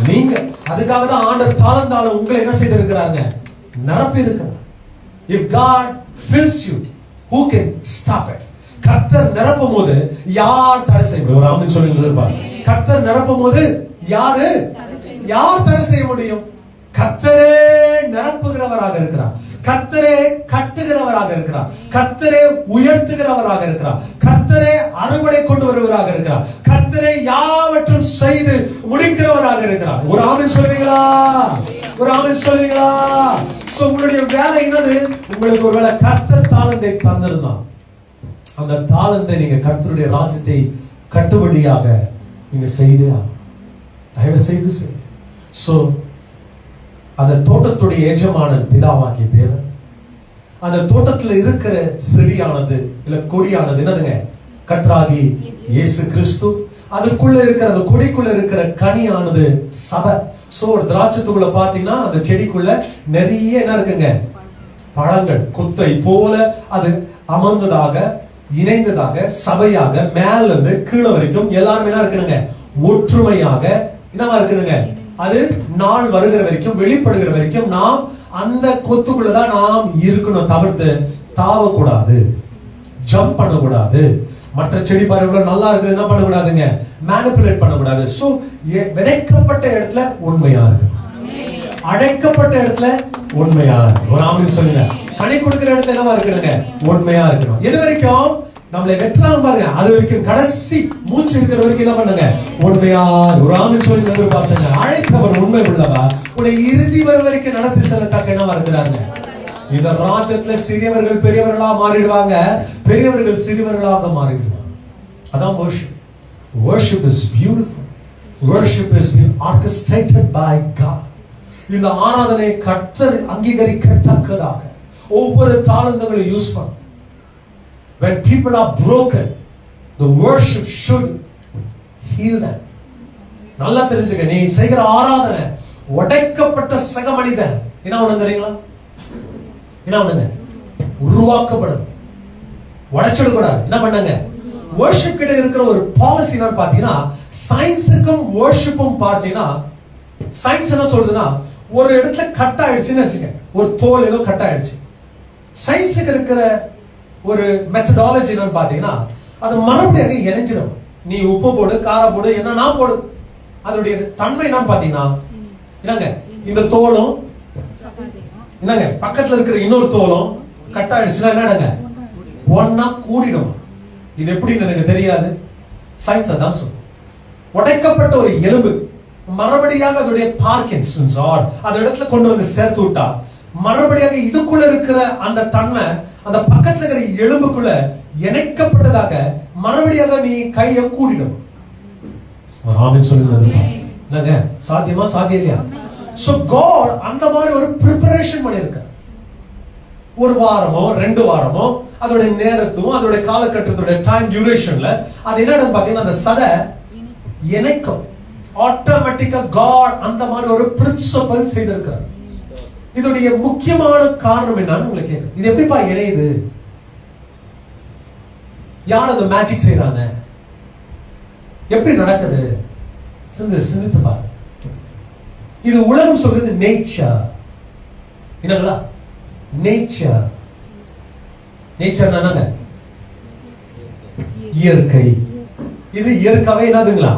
நீங்க. அதுக்காக தான் ஆண்டவர் தாளந்தால உங்களை என்ன செய்திருக்கிறாங்க, நிரப்பி இருக்கிறார். If God fills you, who can stop it? கர்த்தர் நிரப்பும் போது யார் தடை செய்ய முடியும்? ஒரு ஆமென் சொல்லுங்க. கர்த்தர் நிரப்பும் போது யார் தடை செய்ய முடியும்? கர்த்தரே நிரப்புகிறவராக இருக்கிறார், கர்த்தரே கட்டுகிறவராக இருக்கிறார், கர்த்தரே உயர்த்துகிறவராக இருக்கிறார், கர்த்தரே அறுவடை கொண்டு வருவராக இருக்கிறார், கர்த்தரே யாவற்றும் செய்து முடிக்கிறவராக இருக்கிறார். ஒரு ஆமென் சொல்வீங்களா? ஒரு ஆமென் சொல்வீங்களா? சோ உங்களுடைய வேலை என்னது? உங்களுக்கு ஒருவேளை கர்த்தர் தாளந்தை தந்திருந்தான், அந்த தாளந்தை நீங்க கர்த்தருடைய ராஜ்யத்தை கட்டுபடியாக நீங்க செய்து தயவு செய்து செய்ய. சோ அந்த தோட்டத்துடைய எஜமானன் பிதாவாகிய தேவன். அந்த தோட்டத்துல இருக்கிற செடியானது இல்ல கொடியானது என்னதுங்க? கர்த்தராகி இயேசு கிறிஸ்து. அதுக்குள்ள இருக்கிற அந்த கொடிக்குள்ள இருக்கிற கனியானது சபை. சோ ஒரு திராட்சத்துக்குள்ள பாத்தீங்கன்னா அந்த செடிக்குள்ள நிறைய என்ன இருக்குங்க? பழங்கள் கொத்தை போல அது அமர்ந்ததாக இணைந்ததாக சபையாக மேல இருந்து கீழே வரைக்கும் எல்லாரும் என்ன இருக்கணுங்க? ஒற்றுமையாக என்னவா இருக்கணுங்க? அது நாள் வருகிற வரைக்கும் வெளிப்படுகிற வரைக்கும் நாம் அந்த கொத்துக்குள்ளதான் நாம் இருக்கணும். தவிர்த்து தாவக்கூடாது, ஜம்ப் பண்ணக்கூடாது. மற்ற செடி பாருங்க நல்லா இருக்கு, என்ன பண்ணக்கூடாதுங்க? மேனிபுலேட் பண்ணக்கூடாது. சோ விதைக்கப்பட்ட இடத்துல உண்மையா இருக்கு, அழைக்கப்பட்ட இடத்துல உண்மையா இருக்கு. ஒரு ஆமென் சொல்லுங்க. கனி கொடுக்கிற இடத்துல என்னவா இருக்கணுங்க? உண்மையா இருக்கணும். எது வரைக்கும் நம்மளை வெற்றாம பாருங்க, அது வரைக்கும் கடைசி மூச்சு இருக்கிற வரைக்கும் என்ன பண்ணுங்க? உண்மையா. ஒரு ஆமென் சொல்லி எதிர்பார்த்துங்க. அழைத்தவர் உண்மை உள்ளவா உன்னை இறுதி வரை வரைக்கும் நடத்தி செல்லத்தக்க என்னவா இருக்கிறாங்க? இந்த ராஜ்யத்துல சிறியவர்கள் பெரியவர்களா மாறிடுவாங்க, பெரியவர்கள் சிறியவர்களாக மாறிடுவாங்க. அதான் worship. Worship is beautiful. Worship is being orchestrated by God. இந்த ஆராதனை கர்த்தர் அங்கீகரிக்கத்தக்கதாக ஒவ்வொரு தாளந்துகளையும் யூஸ் பண்ண. When people are broken, the worship should heal them. நல்லா தெரிஞ்சுக்க, நீ செய்கிற ஆராதனை உடைக்கப்பட்ட சக மனிதன் என்ன ஒண்ணு தெரியுங்களா? என்ன ஒண்ணுங்க? உருவாக்கப்படும். உடைச்சிடக்கூடாது. என்ன பண்ணாங்க? worship கிட்ட இருக்கிற ஒரு பாலிசி என்னன்னு பாத்தீங்கன்னா, சயின்ஸுக்கும் worshipம் பார்த்தீங்கன்னா, சயின்ஸ் என்ன சொல்றதுன்னா, ஒரு இடத்துல கட் ஆயிடுச்சுன்னு வச்சுங்க, ஒரு தோல் ஏதோ கட் ஆயிடுச்சு. சயின்ஸுக்கு இருக்கிற ஒரு மெத்தடாலஜி என்னன்னு பாத்தீங்கன்னா, அது மறுபடியும் இணைஞ்சிடும். நீ உப்பு போடு, காரம் போடு, என்னன்னா போடு, அதோடைய தன்மை என்னன்னு பாத்தீங்கன்னா, என்னங்க, இந்த தோலும் என்னங்க பக்கத்துல இருக்கிற இன்னொரு தோலும் கட் ஆயிடுச்சுன்னா என்னங்க ஒன்னா கூடிடும். இது எப்படின்னு எனக்கு தெரியாது, சயின்ஸ் அதான் சொல்லும். உடைக்கப்பட்ட ஒரு எலும்பு மறுபடியாக அதோடைய பார்க்கின்சன்ஸ் அந்த இடத்துல கொண்டு வந்து சேர்த்து விட்டா, மறுபடியாக இதுக்குள்ள இருக்கிற அந்த தன்மை அந்த பக்கத்துல இருக்கிற எலும்புக்குள்ள இணைக்கப்பட்டதாக மறுபடியாக நீ கையை கூடிடும். ஆமென் சொல்லுங்க. என்னங்க சாத்தியமா? சாத்தியம் இல்லையா? சோ God அந்த மாதிரி ஒரு பிரிப்பரேஷன் பண்ணிருக்க. ஒரு வாரமோ 2 வாரமோ அதோட நேரத்தும் அதோட காலகட்டத்தோட டைம் டியூரேஷன்ல அது என்னன்னு பாத்தீங்கன்னா அந்த சதை இணைக்கும். ஆட்டோமேட்டிக்கா God அந்த மாதிரி ஒரு பிரின்சிபல் செய்திருக்கார். இதோடைய முக்கியமான காரணம் என்னன்னு உங்களுக்கு கேட்குறேன். இது எப்படிப்பா இணையுது? யார் அந்த மேஜிக் செய்யறாங்க? எப்படி நடக்குது? சிந்தித்து பாரு. இது உலகம் சொல்றது நேச்சர். என்னங்களா? நேச்சர். நேச்சர் என்னங்க? இயற்கை. இது இயற்கையாவே என்னதுங்களா?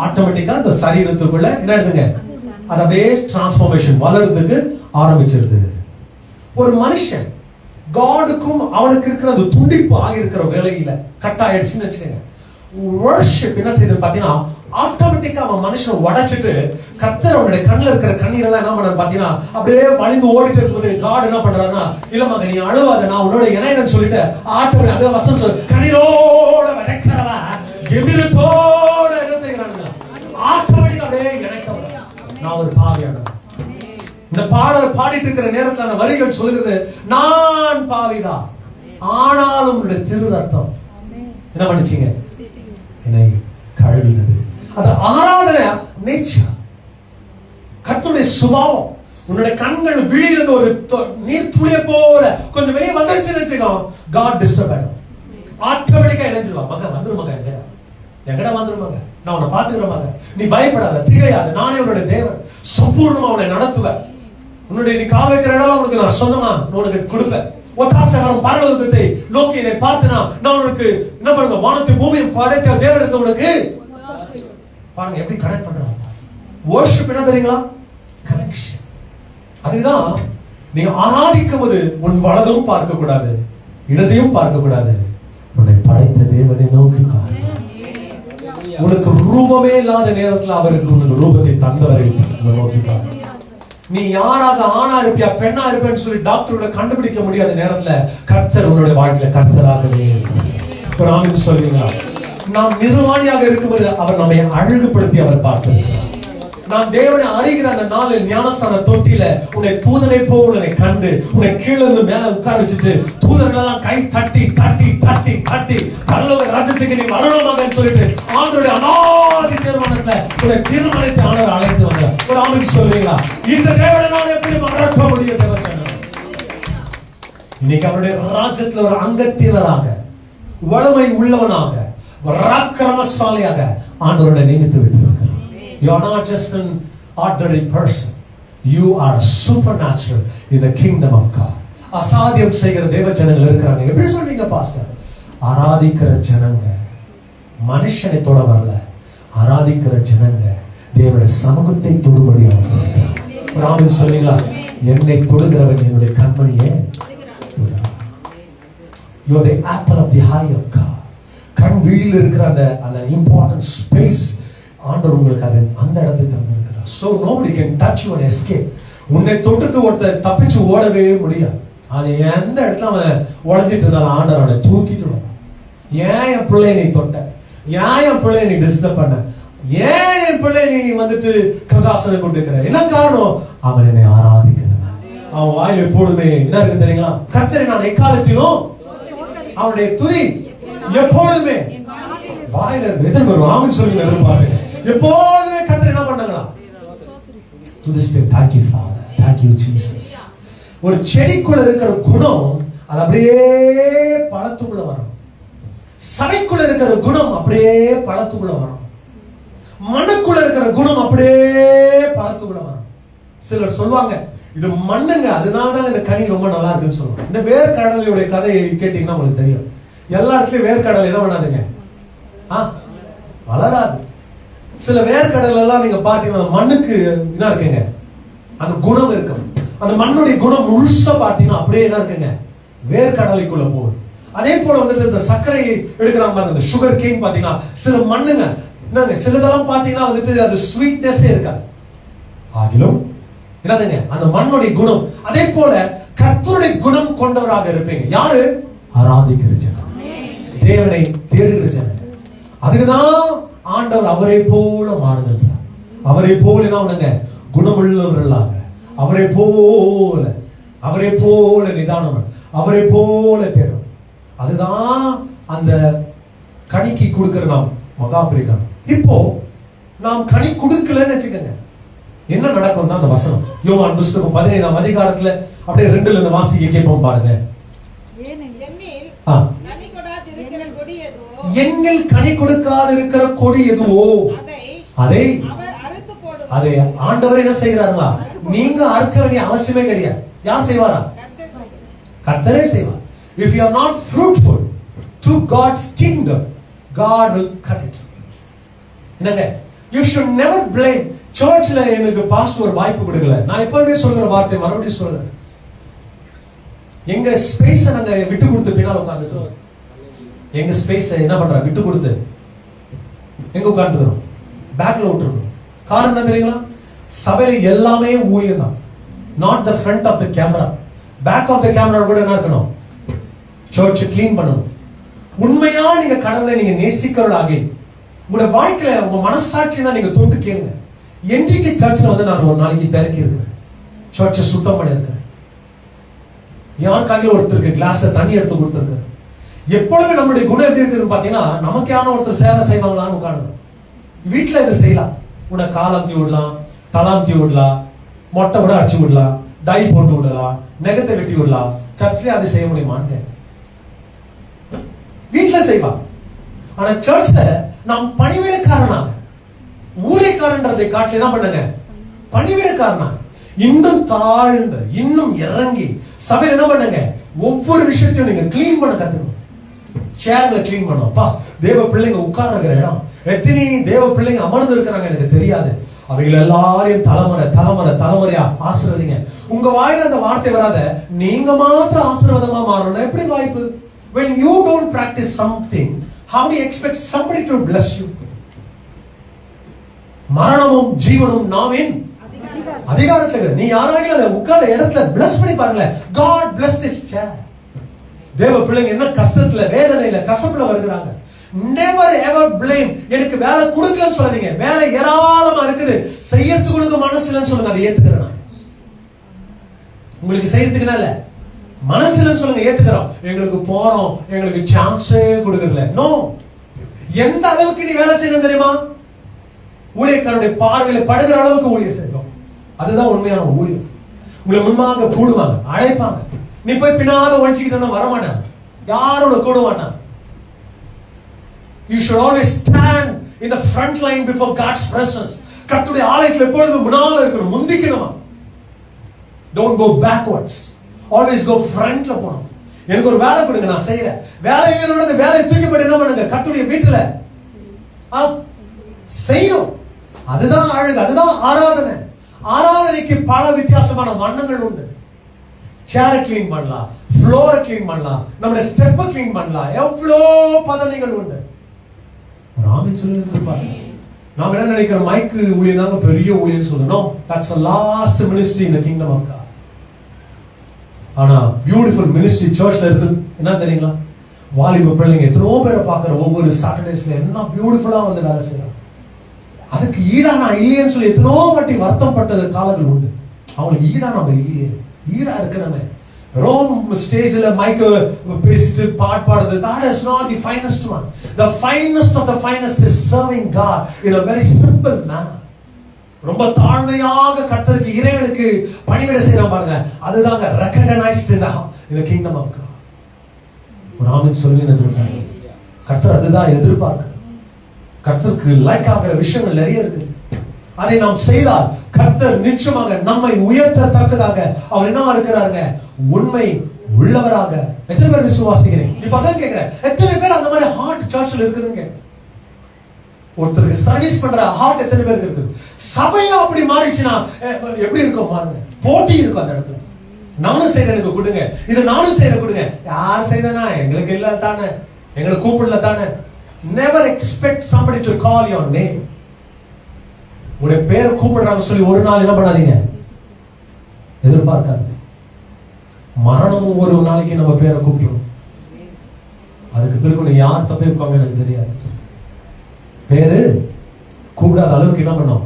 ஆட்டோமேட்டிக்கா அந்த சரீரத்துக்குள்ள என்ன எடுத்துங்க, அது அப்படியே டிரான்ஸ்ஃபார்மேஷன் வளர்றதுக்கு ஆரம்பிச்சிருது. ஒரு மனுஷன் காடுக்கும் அவனுக்கு இருக்கிற அந்த துண்டிப்பு ஆகியிருக்கிற வேலையில கட் ஆயிடுச்சுன்னு வச்சுக்கோங்க. worship என்ன செய்யுது பாத்தீங்கன்னா, ஆட்டோமேட்டிக்கா அவன் மனுஷன் உடைச்சிட்டு கர்த்தர் அவனுடைய கண்ணில் இருக்கிற கண்ணீர் எல்லாம் என்ன பண்ணாரு பாத்தீங்கன்னா அப்படியே வழிந்து ஓடிட்டு இருக்கும்போது காட் என்ன பண்றாருன்னா, இல்ல மகன் நீ அழுவாத, நான் உன்னோட இணையன்னு சொல்லிட்டு ஆட்டோமேட்டிக் அதே வசனம் சொல்லு, கண்ணீரோட விதைக்கிறவ எதிர்த்தோட என்ன செய்யறாங்க, ஆட்டோமேட்டிக்கா அப்படியே இணைக்க. நான் ஒரு பாவியானவன். இந்த பாடல் பாடிட்டு இருக்கிற நேரத்தில் அந்த வரிகள் சொல்லுகிறது, நான் பாவிதான் ஆனாலும் உன்னுடைய திரு ரத்தம் என்ன பண்ணிச்சீங்க, என்னை கழுவினது. அது ஆராதனை நேச்சர், கர்த்தருடைய சுபாவம். உன்னுடைய கண்கள் விழியிலிருந்து ஒரு நீர் துளிய போல கொஞ்சம் வெளியே வந்துருச்சுன்னு வச்சுக்கோ, God டிஸ்டர்ப் ஆயிடும். ஆட்டோமேட்டிக்கா இணைஞ்சிருவா. மகன் வந்துரும், மகன் எங்கடா வந்துரும், மகன் நான் உன்னை பாத்துக்கிறேன், மகன் நீ பயப்படாத, திகையாத, நானே உன்னுடைய தேவன், சம்பூர்ணமா உன்னை நடத்துவேன். உன்னுடைய நீ கால் வைக்கிற இடம் உனக்கு நான் சொந்தமா உனக்கு கொடுப்பேன். ஒத்தாசை வரும் பரலோகத்தை நோக்கி என்னை பார்த்தினா நான் உனக்கு என்ன பண்ணுங்க, வானத்தை பூமியும் படைத்த தேவனுக்கு உனக்கு பாருங்க எப்படி கனெக்ட் பண்றாங்க. worship என்ன தெரியுங்களா? கனெக்ஷன். அதுதான் நீ ஆராதிக்கும் போது உன் வலதும் பார்க்க கூடாது, இடதையும் பார்க்க கூடாது, உன்னை படைத்த தேவனை நோக்கி பாரு. உனக்கு ரூபமே இல்லாத நேரத்தில் அவருக்கு உனக்கு ரூபத்தை தந்தவரை நோக்கி பாரு. நீ யாராக ஆணா இருப்பியா பெண்ணா இருப்பேன்னு சொல்லி டாக்டரோட கண்டுபிடிக்க முடியாத நேரத்துல கர்த்தர் உன்னுடைய வாழ்க்கையில கர்த்தராகவே சொல்லுவீங்களா? நாம் நிர்வாணியாக இருக்கும்போது அவர் நம்மை அழகுபடுத்தி அவர் பார்த்திருக்கிறார். நான் தேவனை அறிகிற அந்த நாளில் ஞானஸ்தான தொட்டியில உன்னை தூதனை போல் உன்னை கண்டு உன்னை கீழே இருந்து மேல உட்கார வச்சுட்டு தூதர்கள் எல்லாம் கை தட்டி தட்டி தட்டி தட்டி பரலோக ராஜ்யத்துக்கு நீ வரணுமாங்கன்னு சொல்லிட்டு ஆண்டவருடைய அநாதி தீர்மானத்துல உன்னை தீர்மானித்து ஆண்டவர் அழைத்து வந்தார். ஒரு ஆமென் சொல்லுவீங்களா? இந்த தேவனை நான் எப்படி மறக்க முடியும்? இன்னைக்கு அவருடைய ராஜ்யத்துல ஒரு அங்கத்தினராக, வலிமை உள்ளவனாக, பராக்கிரமசாலியாக ஆண்டவருடைய நியமித்து வைத்திருக்கிறார். You are not just an ordinary person. You are supernatural in the kingdom of God. அசாத்தியம் செய்கிற தேவ ஜனங்கள் இருக்கிறாங்க. எப்படி சொல்றீங்க பாஸ்டர்? ஆராதிக்கிற ஜனங்க மனுஷனை தொட வரல, ஆராதிக்கிற ஜனங்க தேவனுடைய சமூகத்தை தொடும்படியாக. ஒரு ஆமென் சொல்றீங்களா? என்னை தொடுகிறவன் என்னுடைய கண்மணியே தொடுகிறான். You are the apple of the eye of God. கண் விழியில் இருக்கிற அந்த இம்பார்ட்டன்ட் ஸ்பேஸ் ஆண்டவர் உங்களுக்கு அந்த இடத்தை தந்திருக்கிறார். So nobody can touch you and escape. உன்னை தொட்டுட்டு ஒருத்தர் தப்பிச்சு ஓடவே முடியாது. அது எந்த இடத்துல அவன் உழைஞ்சிட்டு இருந்தாலும் ஆண்டவர் அவனை தூக்கிட்டு வரும். ஏன் என் பிள்ளைய நீ தொட்ட, ஏன் என் பிள்ளைய நீ டிஸ்டர்ப் பண்ண, ஏன் என் பிள்ளை நீ வந்துட்டு கிருதாசனம் கொண்டிருக்கிற? என்ன காரணம்? அவன் என்னை ஆராதிக்கிறான். அவன் வாயில எப்பொழுதுமே என்ன இருக்கு தெரியுங்களா? கர்த்தரை நான் எக்காலத்திலும் அவனுடைய துதி எப்பொழுதுமே வாயில எதிர் வரும். ஆமென் சொல்லுங்க. எதிர்பார்க்க எப்பொழுதுமே கர்த்தரை என்ன பண்ணாங்களா? துதிஸ்டே. Thank you Father, thank you Jesus. ஒரு செடிக்குள்ள இருக்கிற குணம் அது அப்படியே பழத்துக்குள்ள வரும். சபைக்குள்ள இருக்கிற குணம் அப்படியே பழத்துக்குள்ள வரும். மண்ணுக்குள்ள இருக்கிற குணம் அப்படியே பழத்துக்குள்ள வரும். சிலர் சொல்லுவாங்க இது மண்ணுங்க, அதனாலதான் இந்த கனி ரொம்ப நல்லா இருக்குன்னு சொல்லுவாங்க. இந்த வேர்க்கடலையுடைய கதையை கேட்டீங்கன்னா உங்களுக்கு தெரியும். எல்லா இடத்துலயும் வேர்க்கடலை என்ன பண்ணாதுங்க, வளராது. சில வேர்க்கடலை எல்லாம் நீங்க பாத்தீங்கன்னா மண்ணுக்கு என்ன இருக்குங்க, அந்த குணம் இருக்கும். அந்த மண்ணுடைய குணம் முழுசா பாத்தீங்கன்னா அப்படியே என்ன இருக்குங்க, வேர்க்கடலைக்குள்ள போகும். அதே போல வந்துட்டு இந்த சர்க்கரை எடுக்கிறாங்க பாருங்க, இந்த சுகர் கேன் பாத்தீங்கன்னா சில மண்ணுங்க என்னங்க, சிலதெல்லாம் பாத்தீங்கன்னா வந்துட்டு அது ஸ்வீட்னஸே இருக்காது. ஆகிலும் என்னதுங்க அந்த மண்ணுடைய குணம். அதே போல கர்த்தருடைய குணம் கொண்டவராக இருப்பீங்க. யாரு? ஆராதிக்கிற ஜனம், தேவனை தேடுகிற ஜனம். அதுக்குதான் ஆண்டவர் அவரை போல மாறுகிறார். அவரை போல என்ன குணமுள்ளவர்களாக, அவரை போல நிதானம், அவரை போல தேடும். அதுதான் அந்த கனிக்கு கொடுக்கிற நாம் மகாபிரிகம். இப்போ நாம் கனி கொடுக்கலன்னு வச்சுக்கோங்க, என்ன நடக்கும் தான் அந்த வசனம். யோவான் புஸ்தகம் 15ஆம் அதிகாரத்துல அப்படியே 2ல இருந்து வாசிக்க கேட்போம் பாருங்க. எண்ணில் கனி கொடுக்காத இருக்கிற கொடி எதுவோ அதை ஆண்டவர் என்ன செய்கிறார்களா? நீங்க அறுக்க வேண்டிய அவசியமே கிடையாது. யார் செய்வாரா? கர்த்தரே செய்வார். If you are not fruitful to God's kingdom, God will cut it. என்னங்க, you should never blame. சர்ச்ல எனக்கு பாஸ்டர் ஒரு வாய்ப்பு கொடுக்கல. நான் எப்பவுமே சொல்ற வார்த்தை மறுபடியும் சொல்றேன். எங்க ஸ்பேஸ நாங்க விட்டு கொடுத்து பின்னால உட்கார்ந்துட்டோம். எங்க ஸ்பேஸ என்ன பண்றோம்? விட்டு கொடுத்து எங்க உட்கார்ந்துறோம்? பேக்ல விட்டுறோம். காரணம் என்ன தெரியுங்களா? சபையில எல்லாமே ஊழியம் தான். Not the front of the camera. Back of the camera கூட என்ன இருக்கணும்? சர்ச்சை க்ளீன் பண்ணணும். உண்மையா நீங்க கடவுளை நீங்க நேசிக்கிறவர்களாக உங்களோட வாழ்க்கையில உங்க மனசாட்சி தான் நீங்க தொட்டு கேளுங்க. என்டிக்கு சர்ச்ல வந்து நான் ஒரு நாளைக்கு பெருக்கி இருக்கிறேன், சர்ச்சை சுத்தம் பண்ணி இருக்கிறேன். யார் கையில ஒருத்தருக்கு கிளாஸ்ல தண்ணி எடுத்து கொடுத்துருக்கேன். எப்பொழுதுமே நம்மளுடைய குணம் எப்படி இருக்குன்னு பாத்தீங்கன்னா, நமக்கு யாரும் ஒருத்தர் சேவை செய்வாங்களான்னு உட்காந்து வீட்டுல இதை செய்யலாம். உன்னை காலம்தி விடலாம், தலாம்தி விடலாம், மொட்டை கூட அடிச்சு விடலாம், டை போட்டு விடலாம், நெகத்தை வெட்டி விடலாம். சர்ச்லயே அதை செய்ய முடியுமான்னு வீட்டுல செய்வான். ஆனா சர்ச்ல நாம் பணிவிடைக்காரனாக, ஊழியக்காரன்றதை காட்டி என்ன பண்ணுங்க, பணிவிடைக்காரனாக இன்னும் தாழ்ந்து இன்னும் இறங்கி சபையில என்ன பண்ணுங்க, ஒவ்வொரு விஷயத்தையும் நீங்க கிளீன் பண்ண கத்துக்கணும். சேர்ல கிளீன் பண்ணும். அப்பா, தேவ பிள்ளைங்க உட்கார்ற இடம், எத்தனை தேவ பிள்ளைங்க அமர்ந்து இருக்கிறாங்க எனக்கு தெரியாது. அவைகள் எல்லாரையும் தலைமுறையா ஆசீர்வதிங்க. உங்க வாயில அந்த வார்த்தை வராத, நீங்க மாத்திரம் ஆசீர்வாதமா மாறணும். எப்படி வாய்ப்பு? When you don't practice something, how do you expect somebody to bless you? மரணமும் ஜீவனும் நாவின் அதிகாரத்துல. நீ யாராகிலும் அதை உட்கார இடத்துல bless பண்ணி பாருங்க. God bless this chair. தேவ பிள்ளைங்க என்ன கஷ்டத்துல, வேதனையில, கசப்புல வருகிறாங்க. Never ever blame. எனக்கு வேலை கொடுக்கலன்னு சொல்லாதீங்க. வேலை ஏராளமா இருக்குது, செய்யறதுக்கு உங்களுக்கு மனசு இல்லைன்னு சொல்லுங்க. அதை ஏத்துக்கிறேன். உங்களுக்கு செய்யறதுக்குனா இல்ல, மனசு இல்லைன்னு சொல்லுங்க. ஏத்துக்கிறோம். எங்களுக்கு போறோம், எங்களுக்கு சான்ஸே கொடுக்கறல. நோ. எந்த அளவுக்கு நீ வேலை செய்யணும் தெரியுமா? ஊழியக்காரருடைய பார்வையில படுகிற அளவுக்கு ஊழியம் செய்யணும். அதுதான் உண்மையான ஊழியம். உங்களை முன்பாக கூடுவாங்க, அழைப்பாங்க. நீ போய் பின்னால ஒழிச்சுக்கிட்டு வரமாட்டான், யாரோட கூட மாட்டான். You should always stand in the front line before God's presence. கர்த்தருடைய ஆலயத்துல எப்பொழுதும் முன்னால இருக்கணும், முந்திக்கணுமா. Don't go backwards. Always go frontல போணும். எனக்கு ஒரு வேலை கொடுங்க, நான் செய்யறேன். வேலை இல்லைன்னா அந்த வேலையை தூக்கி போட்டு என்ன பண்ணுங்க, கர்த்தருடைய வீட்டுல செய்யணும். அதுதான் அழகு, அதுதான் ஆராதனை. ஆராதனைக்கு பல வித்தியாசமான வண்ணங்கள் உண்டு. சேரை கிளீன் பண்ணலாம், ஃப்ளோரை கிளீன் பண்ணலாம், நம்மளுடைய ஸ்டெப்பை கிளீன் பண்ணலாம். எவ்வளோ பதனைகள் உண்டு. ராமின் சொல்லிருப்பாங்க. நாம என்ன நினைக்கிறோம், மைக்கு ஊழியம் தாங்க பெரிய ஊழியம் சொல்லணும். That's the last ministry in the kingdom of God. ஆனா பியூட்டிஃபுல் மினிஸ்ட்ரி சர்ச்ல இருக்கு. என்ன தெரியுங்களா? வாலிப பிள்ளைங்க எத்தனோ பேரை பார்க்கிற ஒவ்வொரு சாட்டர்டேஸ்ல என்ன பியூட்டிஃபுல்லா வந்து வேலை செய்யறாங்க. அதுக்கு ஈடா நான் இல்லையேன்னு சொல்லி எத்தனோ வாட்டி வருத்தப்பட்டது காலங்கள் உண்டு. அவங்களுக்கு ஈடா நம்ம இல்லையே, ஈடா இருக்கிறவன் ரோம் ஸ்டேஜ்ல மைக்க பேசிட்டு பாடுறது, that is not the finest one. The finest of the finest is serving God in a very simple manner. ரொம்ப தாழ்மையாக கர்த்தருக்கு இறைவனுக்கு பணிவிடை செய்யறான் பாருங்க, அதுதாங்க recognized in the kingdom of God. ஒரு ஆமென் சொல்லுங்க. கர்த்தர் அதுதான் எதிர்பார்க்கிறார். கர்த்தருக்கு லைக் ஆகிற விஷயங்கள் நிறைய இருக்கு. அதை நாம் செய்தால் கர்த்தர் நிச்சயமாக நம்மை உயர்த்தத்தக்கதாக அவர் என்னவா இருக்கிறாருங்க, உண்மை உள்ளவராக. எத்தனை பேர் விசுவாசிக்கிறீங்க? இப்ப அதான் கேக்குறேன், எத்தனை பேர் அந்த மாதிரி ஹார்ட் சர்ச்சில் இருக்குதுங்க? ஒருத்தருக்கு சர்வீஸ் பண்ற ஹார்ட் எத்தனை பேருக்கு இருக்குது? சபையா அப்படி மாறிச்சுன்னா எப்படி இருக்கும் பாருங்க. போட்டி இருக்கும் அந்த இடத்துல. நானும் செய்யற எனக்கு கொடுங்க, இது நானும் செய்யற கொடுங்க. யார் செய்தனா எங்களுக்கு இல்ல தானே, எங்களை கூப்பிடல தானே. Never expect somebody to call your name. உடைய பேரை கூப்பிடுறாங்க சொல்லி ஒரு நாள் என்ன பண்ணாதீங்க, எதிர்பார்க்காதீங்க. மரணமும் ஒரு நாளைக்கு நம்ம பேரை கூப்பிடுறோம். அதுக்கு பிறகு யார் தப்பே இருக்காங்க எனக்கு தெரியாது. பேரு கூப்பிடாத அளவுக்கு என்ன பண்ணோம்,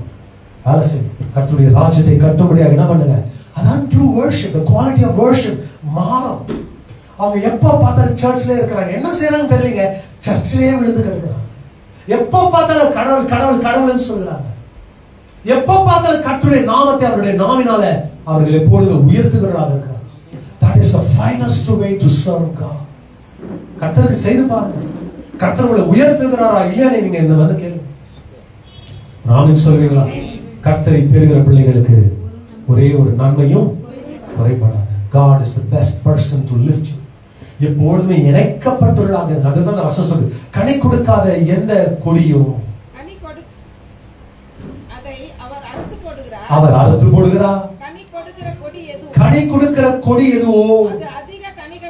வேலை செய்யும். கர்த்தருடைய ராஜ்யத்தை கட்டும்படியாக என்ன பண்ணுங்க. அதான் true worship. the quality of worship மாறும். அவங்க எப்ப பார்த்தாலும் சர்ச்ல இருக்கிறாங்க, என்ன செய்யறாங்க தெரியலங்க, சர்ச்சிலேயே விழுந்து கிடக்குறாங்க. எப்ப பார்த்தாலும் கடவுள் கடவுள் கடவுள்னு சொல்றாங்க. எப்ப பார்த்தாலும் கர்த்தருடைய நாமத்தை அவருடைய நாவினால அவர்கள் எப்பொழுதும் உயர்த்துகிறார்கள் இருக்கிறார். That is the finest way to serve God. கர்த்தருக்கு செய்து பாருங்க, கர்த்தர் உயர்த்துகிறாரா இல்லையா நீங்க இந்த வந்து கேளுங்க. ஆமென் சொல்வீங்களா? கர்த்தரை தேடுகிற பிள்ளைகளுக்கு ஒரே ஒரு நன்மையும் குறைபடாது. God is the best person to lift you. எப்பொழுதுமே இணைக்கப்பட்டுள்ளாங்க. அதுதான் வசனம் சொல்லுது, கனி கொடுக்காத எந்த கொடியும் அவர் அறுத்து போடுகிறார். கனி கொடுக்கிற கொடி எதுவோ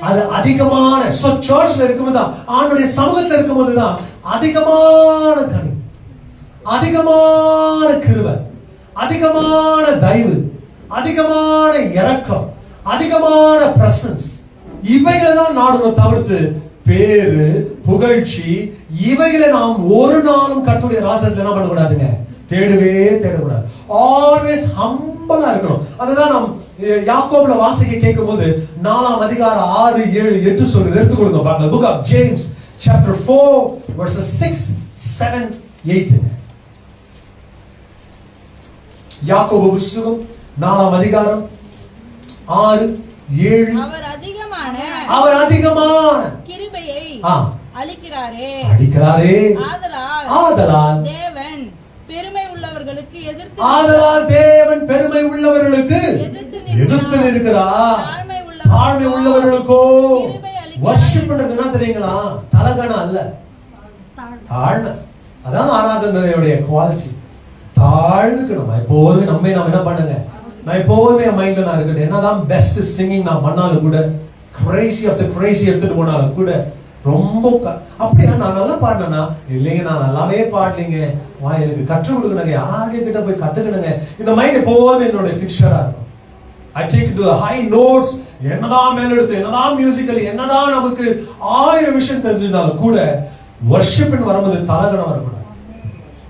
அது அதிகமான சர்ச்ல இருக்கும்போது, ஆண்டவருடைய சமூகத்துல இருக்கும்போது தான் அதிகமான கனி, அதிகமான கிருபை, அதிகமான தயவு, அதிகமான இரக்கம், அதிகமான பிரசன்ஸ். இவைகளை தான் நாடகம் தவிர்த்து பேரு புகழ்ச்சி இவைகளை நாம் ஒரு நாளும் கர்த்தருடைய ராஜ்யத்துல என்ன பண்ணக்கூடாதுங்க, தேடவே தேடக்கூடாது. ஆல்வேஸ் ஹம்பலா இருக்கணும். அதுதான் நாம் யாக்கோபுல வாசிக்க கேட்கும் போது 4ஆம் அதிகாரம் 6, 7, 8 சொல்லி எடுத்து கொடுங்க பாருங்க. Book of James chapter 4 verses 6, 7, 8. யாக்கோபு புத்தகம் 4ஆம் அதிகாரம் 6, 7. அவர் அதிகமான கிருபையை அளிக்கிறாரே ஆதலால் தேவன் பெருமை உள்ளவர்களுக்கு எதிர்த்து எதிர்த்து நிற்கிறார். தாழ்மை உள்ளவர்களுக்கோ வர்ஷிப் பண்றதுன்னா தெரியுங்களா, தலகணம் அல்ல, தாழ்மை. அதான் ஆராதனையுடைய குவாலிட்டி. தாழ்ந்துக்கணும். எப்போதுமே நம்ம என்ன பண்ணுங்க, நான் எப்போதுமே மைண்ட்ல நான் இருக்கட்டும். என்னதான் பெஸ்ட் சிங்கிங் நான் பண்ணாலும் கூட, கிரேசி ஆஃப் தி கிரேசி எடுத்துட்டு போனாலும் கூட, ரொம்ப அப்படியா நான் நல்லா பாடினா இல்லைங்க, நான் நல்லாவே பாடலீங்க, எனக்கு கற்றுக் கொடுக்கணுங்க, யாராவது கிட்ட போய் கத்துக்கணுங்க. இந்த மைண்ட் எப்போதும் என்னோட ஃபிக்ஸரா இருக்கும். I take it to the high notes. என்னதான் மேலெடுத்து, என்னதான் மியூசிக்கல், என்னதான் நமக்கு 1000 விஷயம் தெரிஞ்சிருந்தாலும் கூட வர்ஷிப்னு வரும்போது தலகணம் வரக்கூடாது.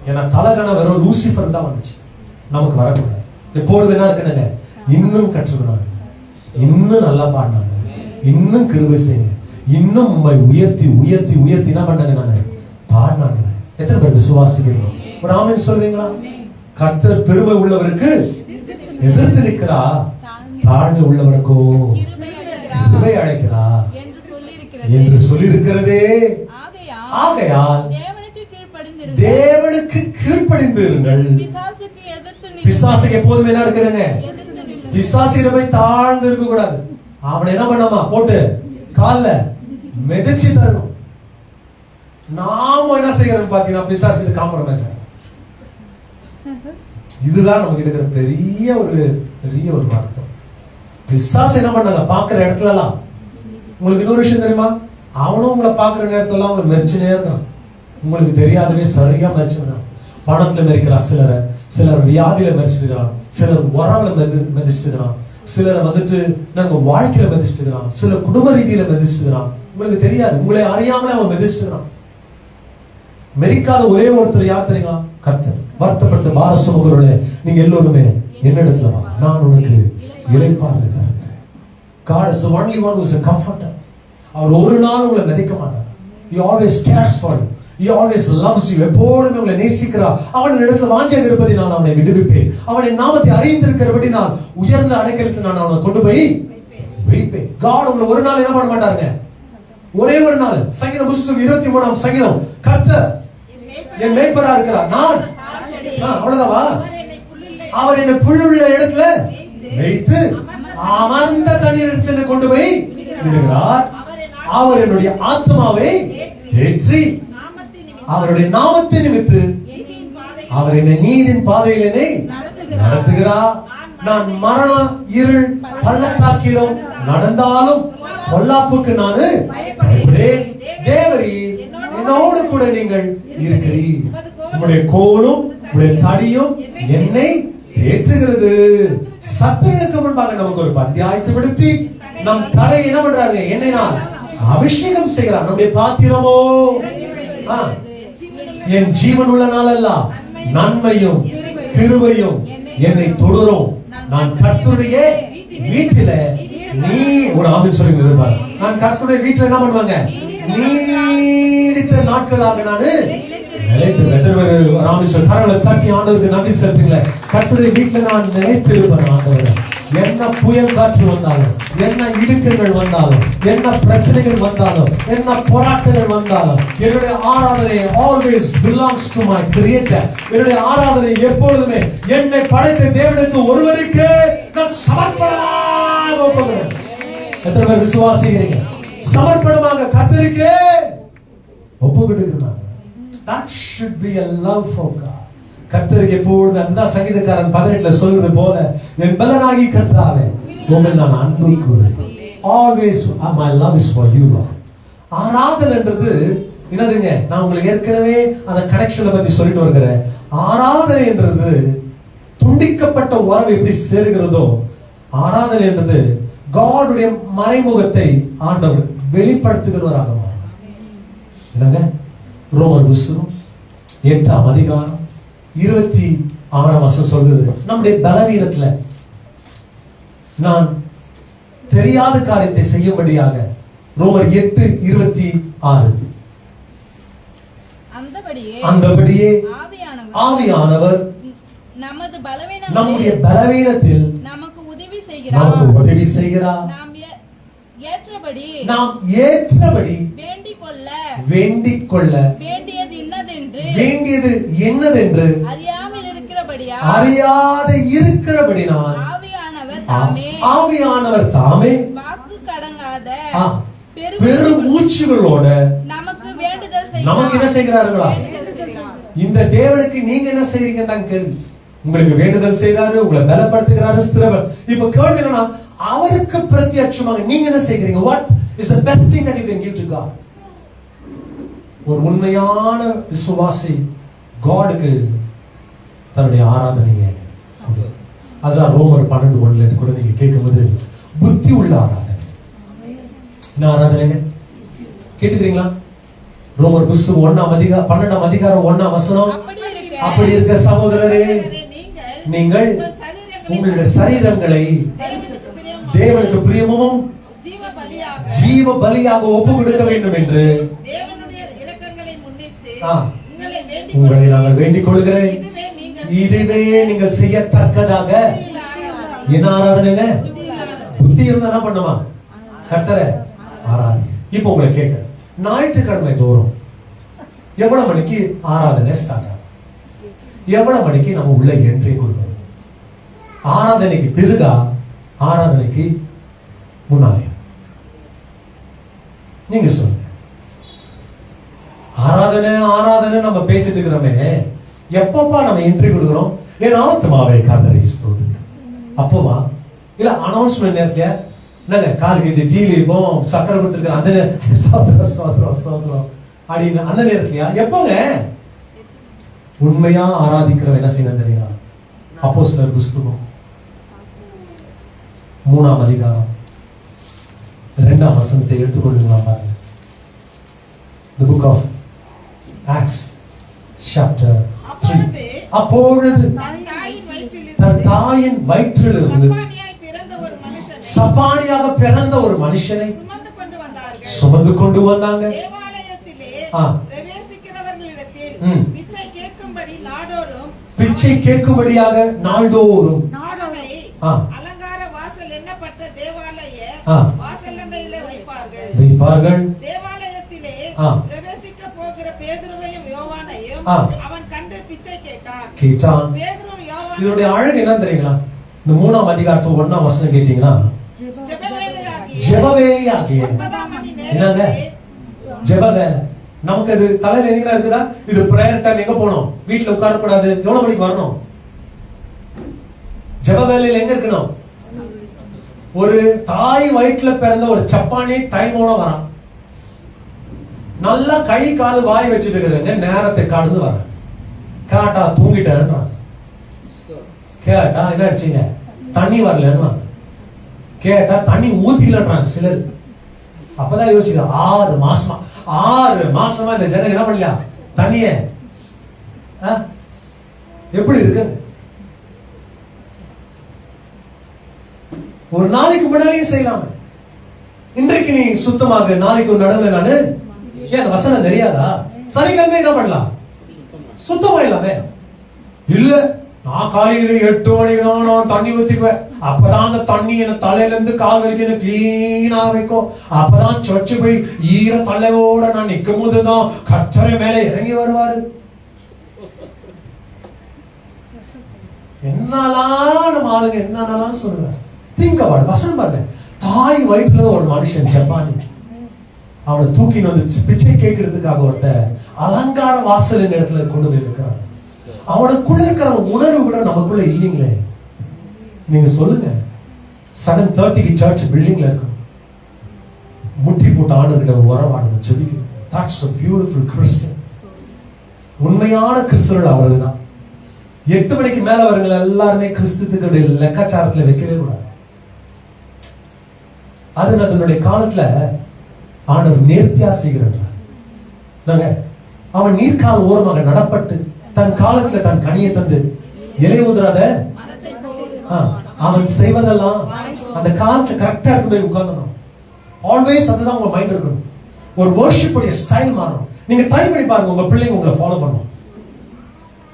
ஏன்னா தலகணம் வெறும் லூசிஃபர் தான் வந்துச்சு, நமக்கு வரக்கூடாது. எப்பொழுது என்ன இருக்குங்க, இன்னும் கற்றுக்கணும், இன்னும் நல்லா பாடினாங்க, இன்னும் கிருபை செய்யுங்க, இன்னும் உண்மை உயர்த்தி உயர்த்தி உயர்த்தி என்ன பண்ணாங்க, நாங்க பாடினாங்க. எத்தனை பேர் விசுவாசிக்கிறோம்? ஒரு ஆமென் சொல்றீங்களா? கர்த்தர் பெருமை உள்ளவருக்கு எதிர்த்து நிற்கிறார், தாழ்மை உள்ளவனுக்கோ கிருபை அழைக்கிறார் என்று சொல்லி இருக்கிறதே. ஆகையால் தேவனுக்கு கீழ்ப்படிந்திருங்கள். பிசாசுக்கு எப்போதுமே என்ன இருக்கிறாங்க, பிசாசிட போய் தாழ்ந்து இருக்க கூடாது. அவனை என்ன பண்ணாமா, போட்டு கால்ல மிதிச்சு தரணும். நாம என்ன செய்யறது பாத்தீங்கன்னா, பிசாசுக்கு காம்ப்ரமைஸ். இதுதான் நமக்கு இருக்கிற பெரிய ஒரு வார்த்தை. பிசாசு என்ன பண்ணாங்க, பாக்குற இடத்துல எல்லாம். உங்களுக்கு இன்னொரு விஷயம் தெரியுமா, அவனும் உங்களை பாக்குற நேரத்துல எல்லாம் உங்களை மெரிச்சுனே இருக்கான். உங்களுக்கு தெரியாதவே சரியா மெரிச்சுக்கிறான். பணத்துல மெரிக்கிறான், சிலர் வியாதியில மெரிச்சுக்கிறான், சிலர் உறவுல மெதிச்சுக்கிறான், சிலரை வந்துட்டு நாங்க வாழ்க்கையில மெதிச்சுக்கிறான், சில குடும்ப ரீதியில மெதிச்சுக்கிறான். உங்களுக்கு தெரியாது, உங்களை அறியாமலே அவன் மெதிச்சுக்கிறான். மெரிக்காத ஒரே ஒருத்தர் யார் தெரியுமா, கர்த்தர். வருத்தப்பட்டு பார சுமக்கிறவர்களே, நீங்க எல்லோருமே என்னிடத்துல வா, நான் உனக்கு இளைப்பாறுதல் தருகிறேன். God is the only one who is a comforter. அவர் ஒரு நாள் உங்களை விதைக்க மாட்டார். He always cares for you. He always loves you. எப்பொழுதுமே உங்களை நேசிக்கிறார். அவன் இடத்துல வாஞ்சையாக இருப்பதை நான் அவனை விடுவிப்பேன். அவனின் நாமத்தை அறிந்திருக்கிறபடி நான் உயர்ந்த அடைக்கலத்தில் நான் அவனை கொண்டு போய் வைப்பேன். God உங்களை ஒரு நாள் என்ன பண்ண மாட்டாருங்க, ஒரே ஒரு நாள். சங்கீதம் புத்தகம் 23ஆம் சங்கீதம், கர்த்தர் என் மேய்ப்பரா இருக்கிறார், நான் அவ்வளவுதாவா, அவர் என்னை புல்லுள்ள இடத்துல வைத்து அமர்ந்த தண்ணீரிடத்துல கொண்டு போய் விடுகிறார். அவர் என்னுடைய ஆத்மாவை தேற்றி அவருடைய நாமத்தை நிமித்து அவர் என்னை நீதின் பாதையில் என்னை நடத்துகிறார். நான் மரண இருள் பள்ளத்தாக்கிலும் நடந்தாலும் பொல்லாப்புக்கு நான் பயப்படேன். தேவரீ என்னோடு கூட நீங்கள் இருக்கிறீர். உங்களுடைய கோலும் உங்களுடைய தடியும் என்னை தேற்றுகிறது. சத்துருவுக்கு முன்பாக நமக்கு ஒரு பந்தியாயத்தை விடுத்தி நம் தலை என்ன பண்றாரு, என்னை நான் அபிஷேகம் செய்கிறார். நம்முடைய பாத்திரமோ என் ஜீவன் உள்ள நாளெல்லாம் நன்மையும் கிருபையும் என்னை தொடரும். நான் கர்த்தருடைய வீட்டில நீ ஒரு ஆமென் சொல்லுங்க. நான் கர்த்தருடைய வீட்டில என்ன பண்ணுவாங்க, நீடித்த நாட்களாக நானு தட்டி ஆண்டவருக்கு நன்றி செலுத்துங்கள. கர்த்தருடைய வீட்டுல நான் நிலைத்து இருப்பேன். ஆண்டவர் என்ன புயல் காற்று வந்தாலும், என்ன இடுக்கங்கள் வந்தாலும், என்ன பிரச்சனைகள் வந்தாலும், என்ன போராட்டங்கள் வந்தாலும், என்னுடைய ஆராதனை always belongs to my creator. என்னுடைய ஆராதனை எப்பொழுதுமே என்னை படைத்த தேவனுக்கு ஒருவருக்கு நான் சமர்ப்பணமாக ஒப்புகிறேன். எத்தனை பேர் விசுவாசிக்கிறீங்க? சமர்ப்பணமாக கர்த்தருக்கு ஒப்புவிடுகிறார். That should be a love for God. கர்த்தருக்கு எப்பொழுது அந்த சங்கீதக்காரன் 18ல சொல்றது போல, என் பலனாகி கர்த்தாவே உம்மில் நான் அன்பு கூறுவேன். Always my love is for you. ஆராதனைன்றது என்னதுங்க? நான் உங்களுக்கு ஏற்கனவே அந்த கனெக்ஷனை பத்தி சொல்லிட்டு வருகிறேன். ஆராதனை என்றது துண்டிக்கப்பட்ட உறவு எப்படி சேருகிறதோ, ஆராதனை என்றது காடுடைய மறைமுகத்தை ஆண்டவர் வெளிப்படுத்துகிறவராக மாறும். என்னங்க? ரோமர் புத்தகம் 8ஆம் அதிகாரம் 26ஆம் வசனம் சொல்கிறது, நம்முடைய பலவீனத்துல நான் தெரியாத காரியத்தை செய்யும்படியாக. ரோமர் 8:26. அந்தபடியே ஆவியானவர் நம்முடைய பலவீனத்தில் நமக்கு உதவி செய்கிறார். நாம் ஏற்றபடி வேண்டிக் கொள்ள வேண்டியது என்னதென்று அறியாத இருக்கிறபடினால் ஆவியானவர் தாமே பெரும் மூச்சுகளோட நமக்கு என்ன செய்கிறார்களா? இந்த தேவனுக்கு நீங்க என்ன செய்றீங்க தான் கேள்வி. உங்களுக்கு வேண்டுதல் செய்றாரு, உங்களை பலப்படுத்துகிறாரு, ஸ்திரவர். இப்ப கேள்வி என்னன்னா, அவருக்கு பிரத்யட்சமாக நீங்க என்ன செய்கிறீங்க? What is the best thing that you can give to God? ஒரு உண்மையான விசுவாசி காடுக்கு தன்னுடைய ஆராதனையை, அதுதான் ரோமர் 12:1 கூட நீங்க கேட்கும்போது புத்தி உள்ள ஆராதனை. என்ன ஆராதனைங்க கேட்டுக்கிறீங்களா? ரோமர் புத்தகம் 1ஆம் அதிகாரம் 12ஆம் அதிகாரம் 1ஆம் வசனம், அப்படி இருக்க சகோதரரே, நீங்கள் உங்களுடைய சரீரங்களை தேவனுக்கு பிரியமும் ஜீவ பலியாக ஒப்பு கொடுக்க வேண்டும் என்று உங்களை நாங்கள் வேண்டிக் கொள்கிறேன். இதுவே நீங்கள் செய்யத்தக்கதாக. என்ன ஆராதனைங்க? புத்தி இருந்தா என்ன பண்ணுமா? கர்த்தரை ஆராதனை. இப்ப உங்களை கேட்கிறேன், ஞாயிற்றுக்கிழமை தோறும் எவ்வளவு மணிக்கு ஆராதனை ஸ்டார்ட் ஆகும்? எவ்வளவு மணிக்கு நம்ம உள்ள என்ட்ரி கொடுக்கணும்? ஆராதனைக்கு பிறகா, ஆராதனைக்கு முன்னாலே? நீங்க சொல்லுங்க. ஆராதனை ஆராதனை நம்ம பேசிட்டு இருக்கிறோமே, எப்பப்பா நம்ம என்ட்ரி கொடுக்கிறோம்? என் ஆத்மாவே கர்த்தரை ஸ்தோத்திரி. அப்போவா? இல்ல அனௌன்ஸ்மெண்ட் நேரத்துல என்னங்க கால் கேஜி டீல இருப்போம், சக்கரை கொடுத்துருக்க அந்த ஸ்தோத்திரம் ஸ்தோத்திரம் ஸ்தோத்திரம் அப்படின்னு அந்த நேரத்துலயா? எப்போங்க? உண்மையா ஆராதிக்கிறவன் என்ன செய்யணும் தெரியுமா? அப்போஸ்தலர் புத்தகம் 3ஆம் அதிகாரம் 2ஆம் வசனத்தை எடுத்துக்கொள்ளுங்களா பாருங்க. The book of Acts chapter 3. அப்பொழுது தன் தாயின் வயிற்றிலிருந்து தன் தாயின் வயிற்றிலிருந்து சப்பானியாய் பிறந்த ஒரு மனுஷனை சப்பானியாக பிறந்த ஒரு மனுஷனை சுமந்து கொண்டு வந்தார்கள். சுமந்து கொண்டு வந்தாங்க. தேவாலயத்திலே ஆ. பிரவேசிக்கிறவர்களிடத்தில் ம். பிச்சை கேட்கும்படி நாடோறும் பிச்சை கேட்கும்படியாக நாள்தோறும் நாடனை ஆ. அலங்கார வாசல் எண்ணப்பட்ட தேவாலய ஆ. வாசலண்டையிலே வைப்பார்கள். வைப்பார்கள். தேவாலயத்திலே ஆ. பிரவேசிக்க போகிற பேதுருவையும் யோவானையும் ஆ. அவன் கண்டு பிச்சை கேட்டான். கேட்டான். பேதுரும் யோவானும் இதனுடைய அழகு என்ன தெரியுங்களா? இந்த 3ஆம் அதிகாரத்து 1ஆம் வசனம் கேட்டீங்கன்னா ஜெபவேலையாகிய 9ஆம் மணி என்னங்க நேரத்திலே ஜெப வேலை. நமக்கு அது தலையில எங்க இருக்குதா? இது பிரேயர் டைம். எங்க போனோம்? வீட்டுல உட்கார கூடாது. எவ்வளவு மணிக்கு வரணும்? ஜெப வேலையில எங்க இருக்கணும்? ஒரு தாய் வயிற்றுல பிறந்த ஒரு சப்பானி டைமோட வரான். நல்லா கை காலு வாய் வச்சுட்டு இருக்கிறாங்க. நேரத்தை கடந்து வர கேட்டா தூங்கிட்டேன். கேட்டா என்ன அடிச்சீங்க? தண்ணி வரலன்னு கேட்டா தண்ணி ஊத்திக்கலன்றாங்க சிலர். அப்பதான் யோசிக்க 6 மாசமா இந்த ஜனங்க என்ன பண்ணல தண்ணிய எப்படி இருக்கு? ஒரு நாளைக்கு முன்னாடியே செய்யலாம். இன்றைக்கு நீ சுத்தமாக, நாளைக்கு ஒரு நடுவில் நானு ஏன் வசனம் தெரியாதா? சனிக்கிழமை என்ன பண்ணலாம்? சுத்தமா இல்லாம இல்ல. நான் காலையில 8 மணிக்கு தான் நான் தண்ணி ஊத்திக்குவேன். அப்பதான் அந்த தண்ணி என்ன தலையில இருந்து கால் வரைக்கும் எனக்கு கிளீனா வைக்கும். அப்பதான் சர்ச்சு போய் ஈர தலையோட நான் நிக்கும் போதுதான் கர்த்தர் மேல இறங்கி வருவாரு. என்னலாம் நம்ம ஆளுங்க என்னென்னலாம் சொல்றேன். திங்க் அபவுட் வசனம் பாருங்க. தாய் வயிற்றுல ஒரு மனுஷன் ஜப்பானி அவனை தூக்கின்னு வந்து பிச்சை கேட்கறதுக்காக ஒருத்த அலங்கார வாசலின் இடத்துல கொண்டு போய் இருக்கிறான். அவனுக்குள்ள இருக்கிற உணர்வு கூட நமக்குள்ள இல்லைங்களே. நீங்க சொல்லுங்க. 7:30க்கு சர்ச் பில்டிங்ல இருக்கணும். முட்டி போட்டு ஆண்டுகிட்ட உறவாடுங்க, ஜெபிக்கணும். That's a beautiful Christian. உண்மையான கிறிஸ்தவர்கள் அவர்கள் தான். 8 மணிக்கு மேல வரவங்க எல்லாருமே கிறிஸ்துவுக்கு லெக்காச்சாரத்துல வைக்கவே கூடாது. அது அதனுடைய காலத்துல ஆண்டவர் நேர்த்தியா செய்கிறார். அவன் நீர்க்கால் ஓரமாக நடப்பட்டு தன் காலத்துல தன் கனியை தந்து இலை உதிராத அவன் செய்வதெல்லாம் அந்த காலத்துல கரெக்டா இருக்கு போய் உட்கார்ந்தணும். ஆல்வேஸ் அதுதான் உங்க மைண்ட் இருக்கணும். ஒரு வர்ஷிப் உடைய ஸ்டைல் மாறணும். நீங்க ட்ரை பண்ணி பாருங்க, உங்க பிள்ளைங்க உங்களை ஃபாலோ பண்ணும்.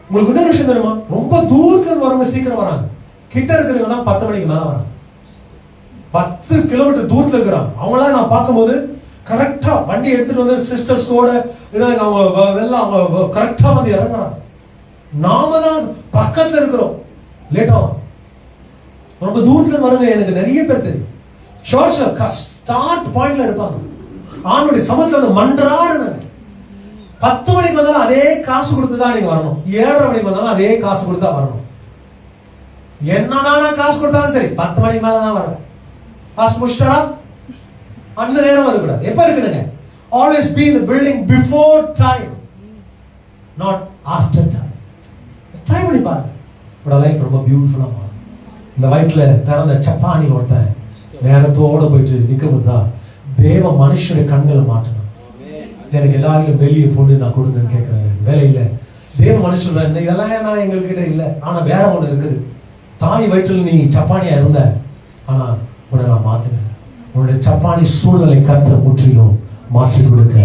உங்களுக்கு என்ன விஷயம் தெரியுமா? ரொம்ப தூரத்துல வரவங்க சீக்கிரம் வராங்க. கிட்ட இருக்கிறவங்க 10 மணிக்கு மேல வராங்க. 10 கிலோமீட்டர் தூரத்துல இருக்கிறாங்க. அவங்களாம் நான் பார்க்கும்போது கரெக்டா வண்டி எடுத்துட்டு வந்து சிஸ்டர்ஸோட அவங்க எல்லாம் அவங்க கரெக்டா வந்து இறங்குறாங்க. நாம தான் பக்கத்துல இருக்கிறோம், லேட் ஆகும். ரொம்ப தூரத்துல வரங்க. எனக்கு நிறைய பேர் தெரியும். சர்ச்ல ஸ்டார்ட் பாயிண்ட்ல இருப்பாங்க. ஆண்டுடைய சமத்துல வந்து மன்றாடுனாங்க. 10 மணிக்கு வந்தாலும் அதே காசு கொடுத்துதான் நீங்க வரணும். 7:30 மணிக்கு வந்தாலும் அதே காசு கொடுத்தா வரணும். என்னன்னா காசு கொடுத்தாலும் சரி 10 மணிக்கு மேலதான் வரணும். காசு முடிச்சிட்டா அந்த நேரம் வரக்கூடாது. எப்ப இருக்குதுங்க? Always be in the building before time, not after time. Try பண்ணி பாருங்க. உங்களோட லைஃப் ரொம்ப பியூட்டிஃபுல்லா மாறும். இந்த வயிற்றுல திறந்த சப்பானி ஒருத்தன் நேரத்தோட போயிட்டு நிற்கும் தான் தேவ மனுஷனுடைய கண்களை மாட்டணும். எனக்கு எல்லாரும் வெளியே போட்டு நான் கொடுங்கன்னு கேட்கிறேன். வேலை இல்லை. தேவ மனுஷன் இதெல்லாம் நான் எங்ககிட்ட இல்லை. ஆனா வேற ஒண்ணு இருக்குது. தாய் வயிற்றில் நீ சப்பானியா இருந்த, ஆனா உன்னை நான் மாத்துறேன். உன்னுடைய சப்பானி சூழ்நிலை கர்த்தர் முற்றிலும் மாற்றி கொடுக்க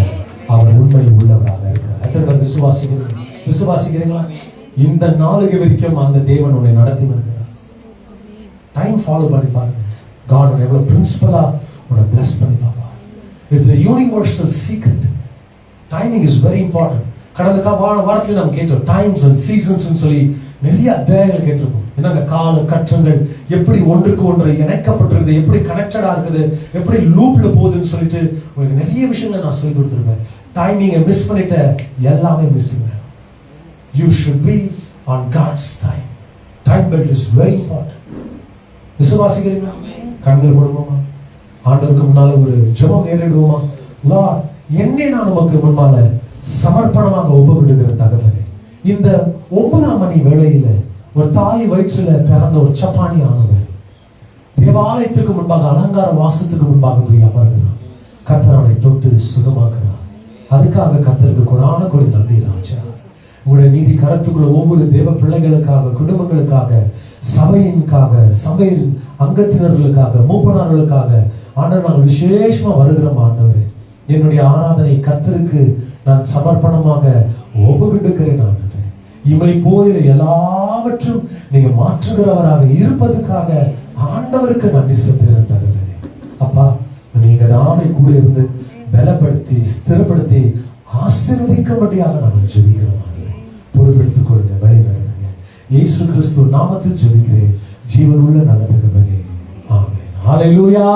அவர் உண்மை உள்ளவராக இருக்கிறார். எத்தனை விசுவாசிக்கிறீங்களா? இந்த நாளுக்கு வரைக்கும் அந்த தேவன் உன்னை நடத்தி வருகிறார். டைம் ஃபாலோ பண்ணி பாருங்க. God எவ்வளவு பிரின்சிபலா உன்னை bless பண்ணி பாப்பா. It's a universal secret. Timing is very important. கடந்த வாரத்தில் நாம் கேட்டோம் டைம்ஸ் அண்ட் சீசன்ஸ் சொல்லி நிறைய அத்தியாயங்கள் கேட்டிருக்கோம். என்னங்க கால கற்றங்கள் எப்படி ஒன்றுக்கு ஒன்று இணைக்கப்பட்டிருக்குது, எப்படி கனெக்டடா இருக்குது, எப்படி லூப்ல போகுதுன்னு சொல்லிட்டு உங்களுக்கு நிறைய விஷயங்களை நான் சொல்லி கொடுத்துருப்பேன். டைமிங்கை மிஸ் பண்ணிட்ட எல்லாமே missing. You should be on God's time. Time belt is very important. விசுவாசிக்கிறீங்களா? கண்கள் மூடுவோமா? ஆண்டவருக்கு முன்னால ஒரு ஜெபம் ஏறிடுவோமா? லார்ட், என்னை நான் உமக்கு முன்னால சமர்ப்பணமாக ஒப்புவிடுகிற தகவலே, இந்த 9ஆம் மணி வேளையில ஒரு தாய் வயிற்றுல பிறந்த ஒரு சப்பானி ஆனவர் தேவாலயத்துக்கு முன்பாக அலங்கார வாசத்துக்கு முன்பாக போய் அமர்கிறார். கர்த்தர் அவனை தொட்டு சுகமாக்குறார். அதுக்காக கர்த்தருக்கு கொடான கொடி நன்றி ராஜா. உங்களுடைய நீதி கரத்துக்குள்ள ஒவ்வொரு தேவ பிள்ளைகளுக்காக, குடும்பங்களுக்காக, சபையின்காக, சபையில் அங்கத்தினர்களுக்காக, மூப்பனார்களுக்காக ஆண்டவர் நாங்கள் விசேஷமா வருகிறோம். ஆண்டவரே, என்னுடைய ஆராதனை கர்த்தருக்கு நான் சமர்ப்பணமாக ஒப்புவிடுகிறேன். ஆண்டவரே, இவை போல எல்லாவற்றும் நீங்க மாற்றுகிறவராக இருப்பதற்காக ஆண்டவருக்கு நன்றி செலுத்துகிறேன் தகவலே. அப்பா, நீங்க நாமே கூட இருந்து பலப்படுத்தி ஸ்திரப்படுத்தி ஆசீர்வதிக்கும்படியாக நாங்கள் ஜெபிக்கிறோம். பொறுப்பெடுத்துக் கொள்ளுங்க, வழி நடத்துங்க. இயேசு கிறிஸ்து நாமத்தில் ஜெபிக்கிறேன், ஜீவனுள்ள நல்ல தகவலே. ஆமென். ஹல்லேலூயா.